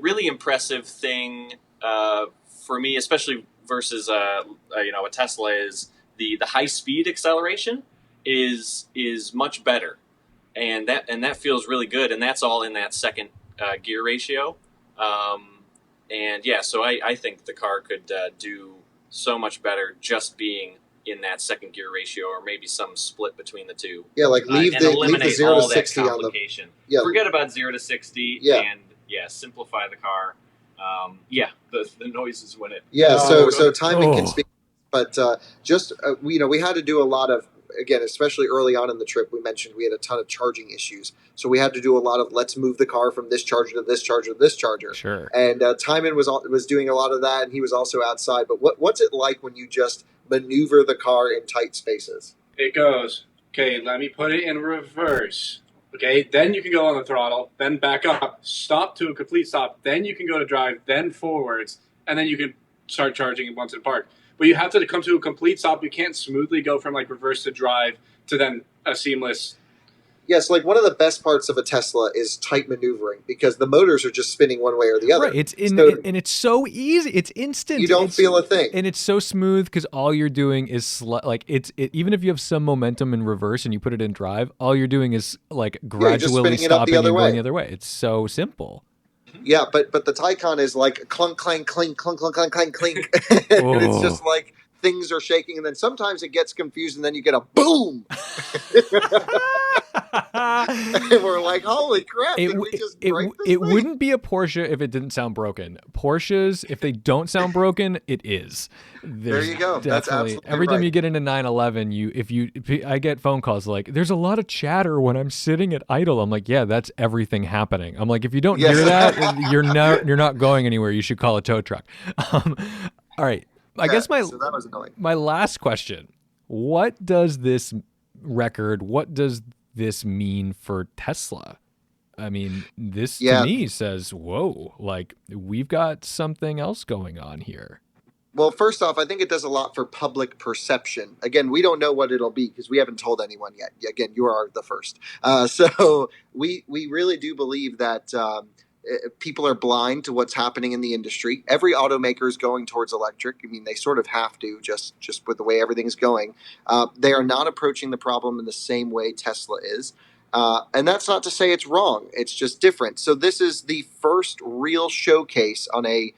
really impressive thing for me, especially versus a Tesla, is the high speed acceleration is much better, and that feels really good, and that's all in that second gear ratio, and yeah, so I think the car could do so much better just being in that second gear ratio, or maybe some split between the two. Yeah, like leave the 0 to 60 on the. Yeah. Forget about 0 to 60 and simplify the car. The noises when it. Yeah, so timing can speak, but we had to do a lot of, again, especially early on in the trip, we mentioned we had a ton of charging issues. So we had to do a lot of, let's move the car from this charger to this charger to this charger. Sure. And Timon was doing a lot of that, and he was also outside. But what's it like when you just maneuver the car in tight spaces? It goes, okay, let me put it in reverse. Okay, then you can go on the throttle, then back up, stop to a complete stop, then you can go to drive, then forwards, and then you can start charging once in park. But you have to come to a complete stop. You can't smoothly go from like reverse to drive to then a seamless. Yes, like one of the best parts of a Tesla is tight maneuvering, because the motors are just spinning one way or the other. Right, and it's so easy. It's instant. You don't feel a thing, and it's so smooth, because all you're doing is even if you have some momentum in reverse and you put it in drive, all you're doing is like gradually stopping and going the other way. It's so simple. Yeah, but the Taycan is like clunk, clank, clink, clunk, clunk, clink, clink, clink. And it's just like things are shaking, and then sometimes it gets confused, and then you get a boom. And we're like, holy crap, did we just break this thing? Wouldn't be a Porsche if it didn't sound broken. Porsches, if they don't sound broken, it is. There you go. That's absolutely every time right. you get into 911, I get phone calls like, there's a lot of chatter when I'm sitting at idle. I'm like, yeah, that's everything happening. I'm like, if you don't hear that, you're not going anywhere. You should call a tow truck. All right. I guess so that was annoying. My last question, what does this mean for Tesla? I mean, this to me says, whoa, like we've got something else going on here. Well, first off, I think it does a lot for public perception. Again, we don't know what it'll be because we haven't told anyone yet. Again, you are the first. So we really do believe that people are blind to what's happening in the industry. Every automaker is going towards electric. I mean, they sort of have to, just with the way everything's going. They are not approaching the problem in the same way Tesla is. And that's not to say it's wrong. It's just different. So this is the first real showcase on a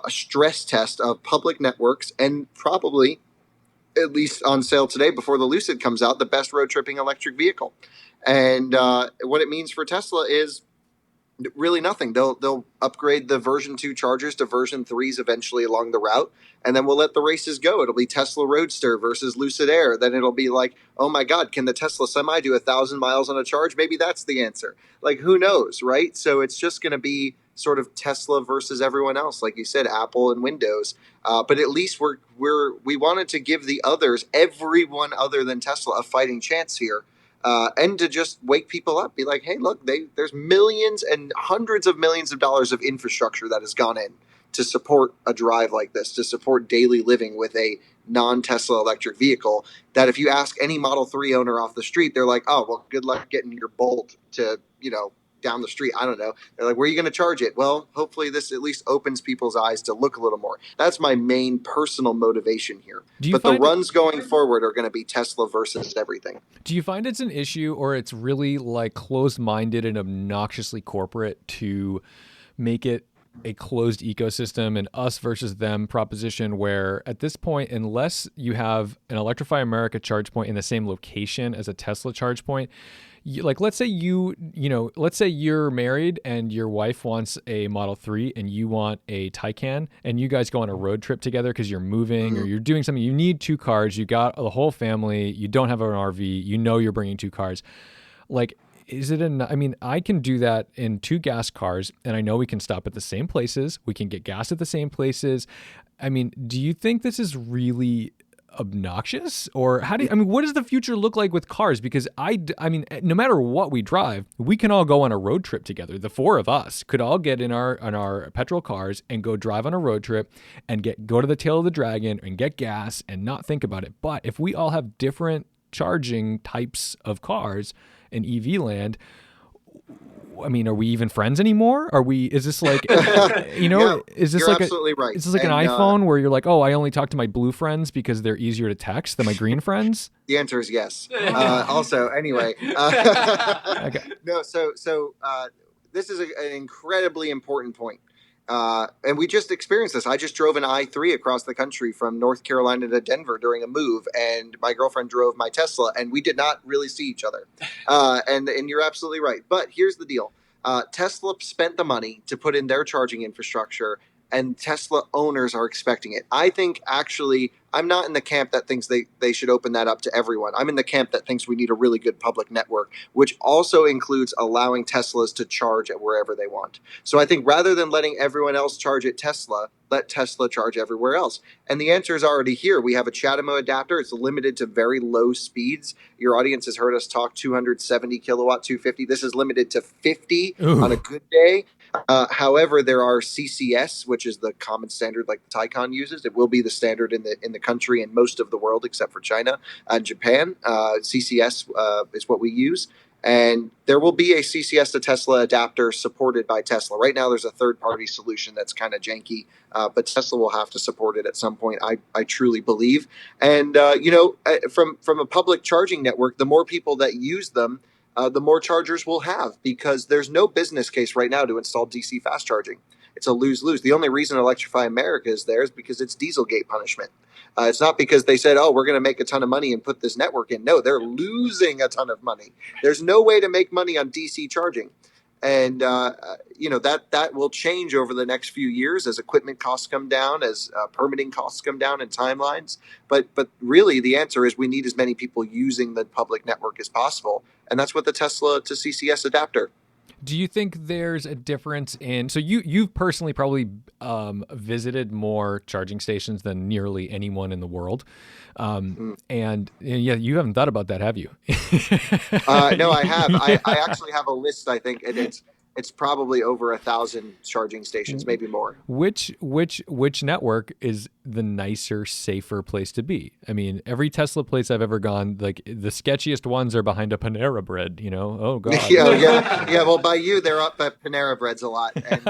stress test of public networks, and probably, at least on sale today before the Lucid comes out, the best road tripping electric vehicle. And what it means for Tesla is really nothing. They'll upgrade the version 2 chargers to version 3s eventually along the route, and then we'll let the races go. It'll be Tesla Roadster versus Lucid Air. Then it'll be like, oh my God, can the Tesla Semi do 1,000 miles on a charge? Maybe that's the answer. Like, who knows, right? So it's just going to be sort of Tesla versus everyone else, like you said, Apple and Windows. But at least we wanted to give the others, everyone other than Tesla, a fighting chance here. And to just wake people up, be like, hey, look, there's millions and hundreds of millions of dollars of infrastructure that has gone in to support a drive like this, to support daily living with a non-Tesla electric vehicle, that if you ask any Model 3 owner off the street, they're like, oh, well, good luck getting your Bolt to, down the street. I don't know. They're like, where are you going to charge it? Well, hopefully this at least opens people's eyes to look a little more. That's my main personal motivation here. But the runs going forward are going to be Tesla versus everything. Do you find it's an issue, or it's really like closed-minded and obnoxiously corporate to make it a closed ecosystem, and us versus them proposition where at this point, unless you have an Electrify America charge point in the same location as a Tesla charge point, like let's say let's say you're married and your wife wants a Model 3 and you want a Taycan, and you guys go on a road trip together because you're moving or you're doing something. You need 2 cars. You got the whole family. You don't have an RV. You know you're bringing 2 cars. Like, is it I mean, I can do that in 2 gas cars, and I know we can stop at the same places. We can get gas at the same places. I mean, do you think this is really obnoxious, or what does the future look like with cars? Because I mean, no matter what we drive, we can all go on a road trip together. The 4 of us could all get in our petrol cars and go drive on a road trip and go to the tail of the dragon and get gas and not think about it. But if we all have different charging types of cars in EV land, I mean, are we even friends anymore? Is this like, is this you're like absolutely right. Is this like an iPhone where you're like, oh, I only talk to my blue friends because they're easier to text than my green friends? The answer is yes. Also, anyway, Okay. No. So this is an incredibly important point. And we just experienced this. I just drove an i3 across the country from North Carolina to Denver during a move, and my girlfriend drove my Tesla, and we did not really see each other. And you're absolutely right. But here's the deal. Tesla spent the money to put in their charging infrastructure, and Tesla owners are expecting it. I think, actually, I'm not in the camp that thinks they should open that up to everyone. I'm in the camp that thinks we need a really good public network, which also includes allowing Teslas to charge at wherever they want. So I think rather than letting everyone else charge at Tesla, let Tesla charge everywhere else. And the answer is already here. We have a CHAdeMO adapter. It's limited to very low speeds. Your audience has heard us talk 270 kilowatt, 250. This is limited to 50 on a good day. However, there are CCS, which is the common standard like the Taycan uses. It will be the standard in the country and most of the world except for China and Japan. CCS is what we use. And there will be a CCS to Tesla adapter supported by Tesla. Right now, there's a third-party solution that's kind of janky, but Tesla will have to support it at some point, I truly believe. And, from a public charging network, the more people that use them, the more chargers we'll have, because there's no business case right now to install DC fast charging. It's a lose-lose. The only reason Electrify America is there is because it's Dieselgate punishment. It's not because they said, oh, we're going to make a ton of money and put this network in. No, they're losing a ton of money. There's no way to make money on DC charging. And, that will change over the next few years as equipment costs come down, as permitting costs come down and timelines. But really, the answer is we need as many people using the public network as possible. And that's what the Tesla to CCS adapter. Do you think there's a difference in, so you've personally probably visited more charging stations than nearly anyone in the world. And you haven't thought about that, have you? No, I have. I actually have a list, I think, and it's probably over 1,000 charging stations, maybe more. Which network is the nicer, safer place to be? I mean, every Tesla place I've ever gone, like the sketchiest ones are behind a Panera Bread, Oh God. Yeah. Well, by you, they're up at Panera Breads a lot. And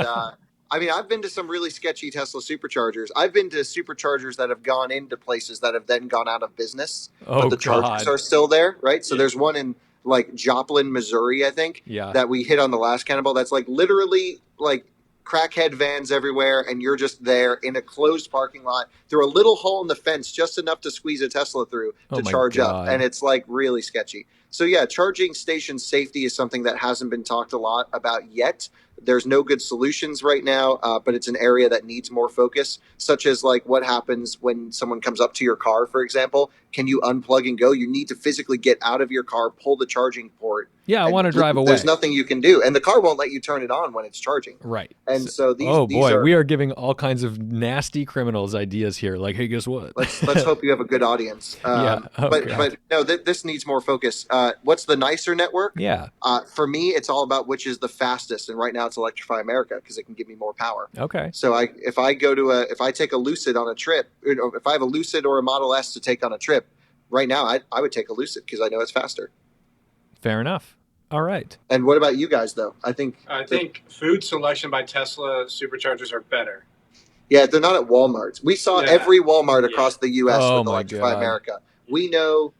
I've been to some really sketchy Tesla superchargers. I've been to superchargers that have gone into places that have then gone out of business, but the chargers are still there, right? So there's one in like Joplin, Missouri, I think, that we hit on the last Cannonball. That's like literally like crackhead vans everywhere, and you're just there in a closed parking lot through a little hole in the fence, just enough to squeeze a Tesla through to charge up. And it's like really sketchy. So yeah, charging station safety is something that hasn't been talked a lot about yet. There's no good solutions right now, but it's an area that needs more focus, such as like what happens when someone comes up to your car, for example. Can you unplug and go? You need to physically get out of your car, pull the charging port. Yeah, I want to drive away. There's nothing you can do. And the car won't let you turn it on when it's charging. Right. And so these we are giving all kinds of nasty criminals ideas here. Like, hey, guess what? Let's hope you have a good audience. But no, this needs more focus. What's the nicer network? Yeah. For me, it's all about which is the fastest. And right now it's Electrify America because it can give me more power. Okay. So if I take a Lucid on a trip, if I have a Lucid or a Model S to take on a trip, right now I would take a Lucid because I know it's faster. Fair enough. All right. And what about you guys, though? I think food selection by Tesla superchargers are better. Yeah, they're not at Walmart. We saw every Walmart across the U.S. with Electrify America. We know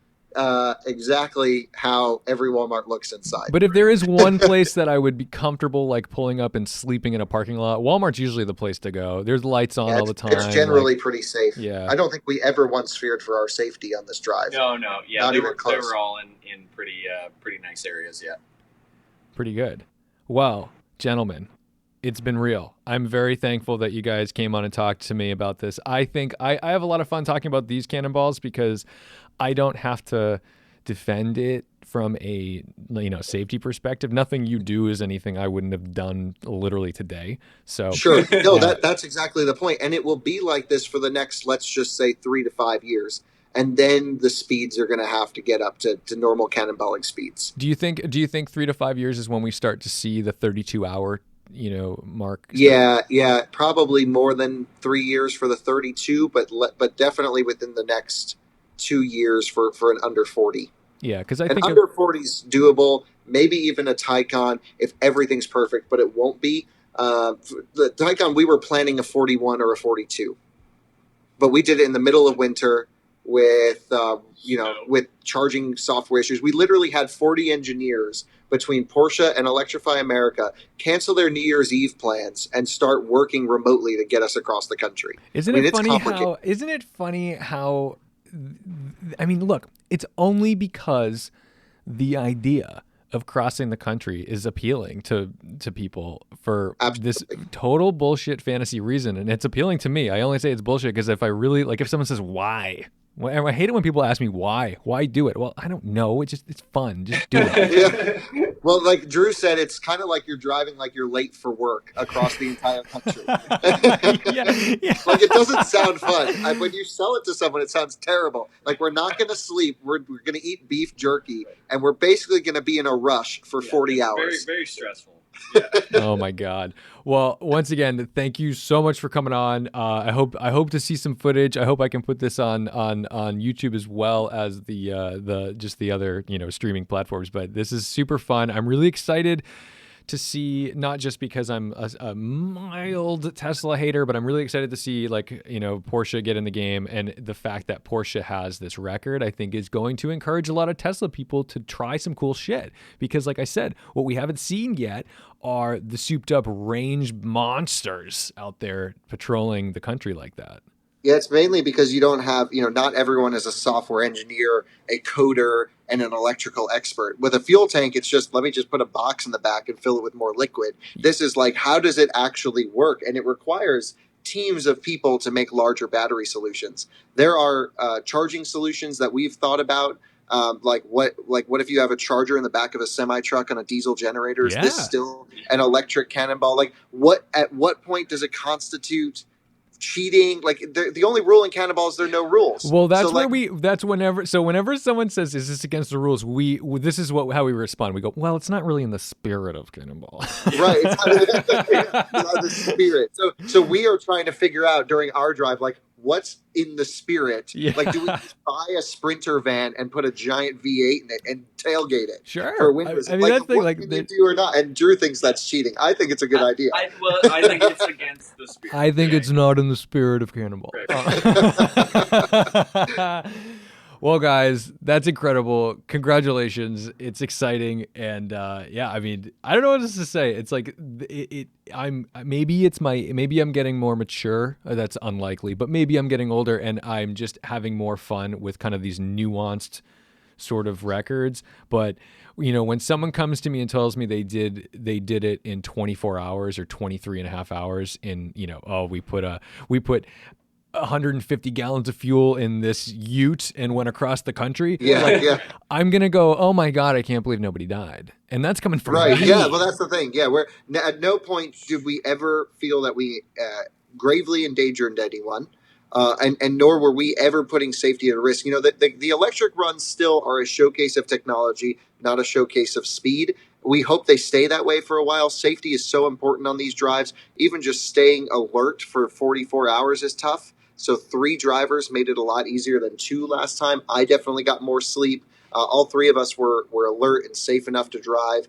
exactly how every Walmart looks inside. But if there is one place that I would be comfortable like pulling up and sleeping in a parking lot, Walmart's usually the place to go. There's lights on all the time. It's generally pretty safe. Yeah. I don't think we ever once feared for our safety on this drive. No. Yeah, Not they even close. were all in pretty nice areas. Yeah. Pretty good. Well, gentlemen, it's been real. I'm very thankful that you guys came on and talked to me about this. I think I have a lot of fun talking about these cannonballs because I don't have to defend it from a safety perspective. Nothing you do is anything I wouldn't have done literally today. So sure, no, that's exactly the point, and it will be like this for the next, let's just say, 3 to 5 years, and then the speeds are going to have to get up to normal cannonballing speeds. Do you think 3 to 5 years is when we start to see the 32-hour mark? Yeah, probably more than 3 years for the 32, but definitely within the next 2 years for an under 40. Yeah, because I think under 40 is doable. Maybe even a Taycan if everything's perfect, but it won't be. The Taycan, we were planning a 41 or a 42, but we did it in the middle of winter with with charging software issues. We literally had 40 engineers between Porsche and Electrify America cancel their New Year's Eve plans and start working remotely to get us across the country. Isn't it funny how I mean, look, it's only because the idea of crossing the country is appealing to people for this total bullshit fantasy reason. And it's appealing to me. I only say it's bullshit because if someone says why, I hate it when people ask me why do it. Well, I don't know. It's fun. Just do it. Yeah. Well, like Drew said, it's kind of like you're driving like you're late for work across the entire country. yeah. Like it doesn't sound fun. When you sell it to someone, it sounds terrible. Like we're not going to sleep. We're going to eat beef jerky, and we're basically going to be in a rush for 40 hours. Very, very stressful. Yeah. Oh my God. Well, once again, thank you so much for coming on. I hope to see some footage. I hope I can put this on YouTube as well as the other streaming platforms. But this is super fun. I'm really excited to see, not just because I'm a mild Tesla hater, but I'm really excited to see Porsche get in the game, and the fact that Porsche has this record, I think, is going to encourage a lot of Tesla people to try some cool shit. Because like I said, what we haven't seen yet are the souped up range monsters out there patrolling the country like that. Yeah, it's mainly because you don't have, not everyone is a software engineer, a coder, and an electrical expert. With a fuel tank, it's just, let me just put a box in the back and fill it with more liquid. This is like, how does it actually work? And it requires teams of people to make larger battery solutions. There are charging solutions that we've thought about. What if you have a charger in the back of a semi truck on a diesel generator? Is this still an electric cannonball? At what point does it constitute cheating? The only rule in Cannonball is there are no rules. Well, whenever someone says, is this against the rules, this is how we respond. We go, well, it's not really in the spirit of Cannonball. Right. It's not the spirit. So we are trying to figure out during our drive, what's in the spirit? Yeah. Do we just buy a Sprinter van and put a giant V8 in it and tailgate it? Sure. For windows? I mean, that's what can you do or not? And Drew thinks that's cheating. I think it's a good idea. I think it's against the spirit. I think it's not in the spirit of Cannonball. Well, guys, that's incredible. Congratulations. It's exciting. And I mean, I don't know what else to say. It's like maybe I'm getting more mature. That's unlikely, but maybe I'm getting older and I'm just having more fun with kind of these nuanced sort of records. But when someone comes to me and tells me they did it in 24 hours or 23 and a half hours in, we put 150 gallons of fuel in this ute and went across the country. Yeah. I'm going to go, oh my God, I can't believe nobody died. And that's coming from right. me. Yeah. Well, that's the thing. Yeah. At no point did we ever feel that we gravely endangered anyone. And nor were we ever putting safety at risk. The electric runs still are a showcase of technology, not a showcase of speed. We hope they stay that way for a while. Safety is so important on these drives. Even just staying alert for 44 hours is tough. So 3 drivers made it a lot easier than 2 last time. I definitely got more sleep. All 3 of us were alert and safe enough to drive.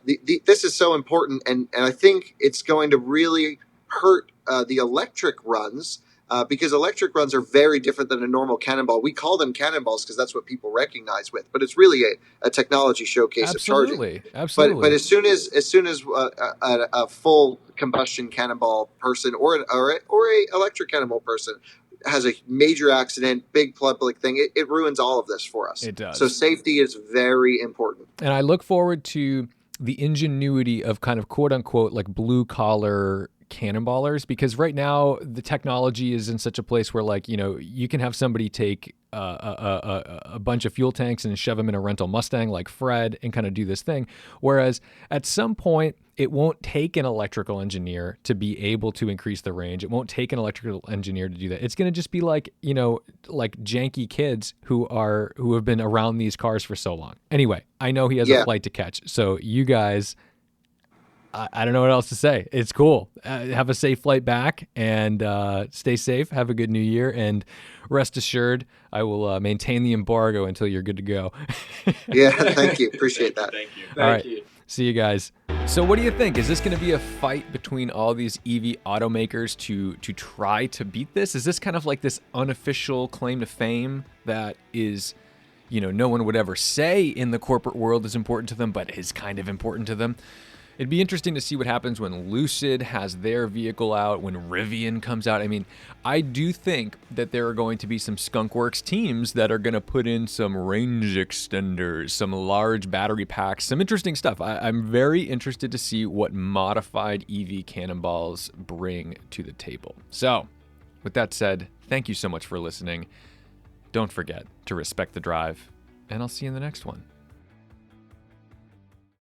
This is so important, and I think it's going to really hurt the electric runs because electric runs are very different than a normal cannonball. We call them cannonballs because that's what people recognize with, but it's really a technology showcase of charging. Absolutely. But as soon as a full combustion cannonball person or a electric cannonball person has a major accident, big public thing, it ruins all of this for us. It does. So safety is very important. And I look forward to the ingenuity of kind of quote unquote like blue collar cannonballers, because right now the technology is in such a place where, like, you know, you can have somebody take a bunch of fuel tanks and shove them in a rental Mustang like Fred and kind of do this thing. Whereas at some point, it won't take an electrical engineer to be able to increase the range. It won't take an electrical engineer to do that. It's going to just be like, you know, like janky kids who have been around these cars for so long. Anyway, I know he has a flight to catch. So you guys, I don't know what else to say. It's cool. Have a safe flight back, and stay safe. Have a good new year, and rest assured, I will maintain the embargo until you're good to go. Yeah, thank you. Appreciate that. Thank you. All right. See you guys. So what do you think? Is this going to be a fight between all these EV automakers to try to beat this? Is this kind of like this unofficial claim to fame that is, you know, no one would ever say in the corporate world is important to them, but is kind of important to them? It'd be interesting to see what happens when Lucid has their vehicle out, when Rivian comes out. I mean, I do think that there are going to be some skunkworks teams that are going to put in some range extenders, some large battery packs, some interesting stuff. I'm very interested to see what modified EV cannonballs bring to the table. So, with that said, thank you so much for listening. Don't forget to respect the drive, and I'll see you in the next one.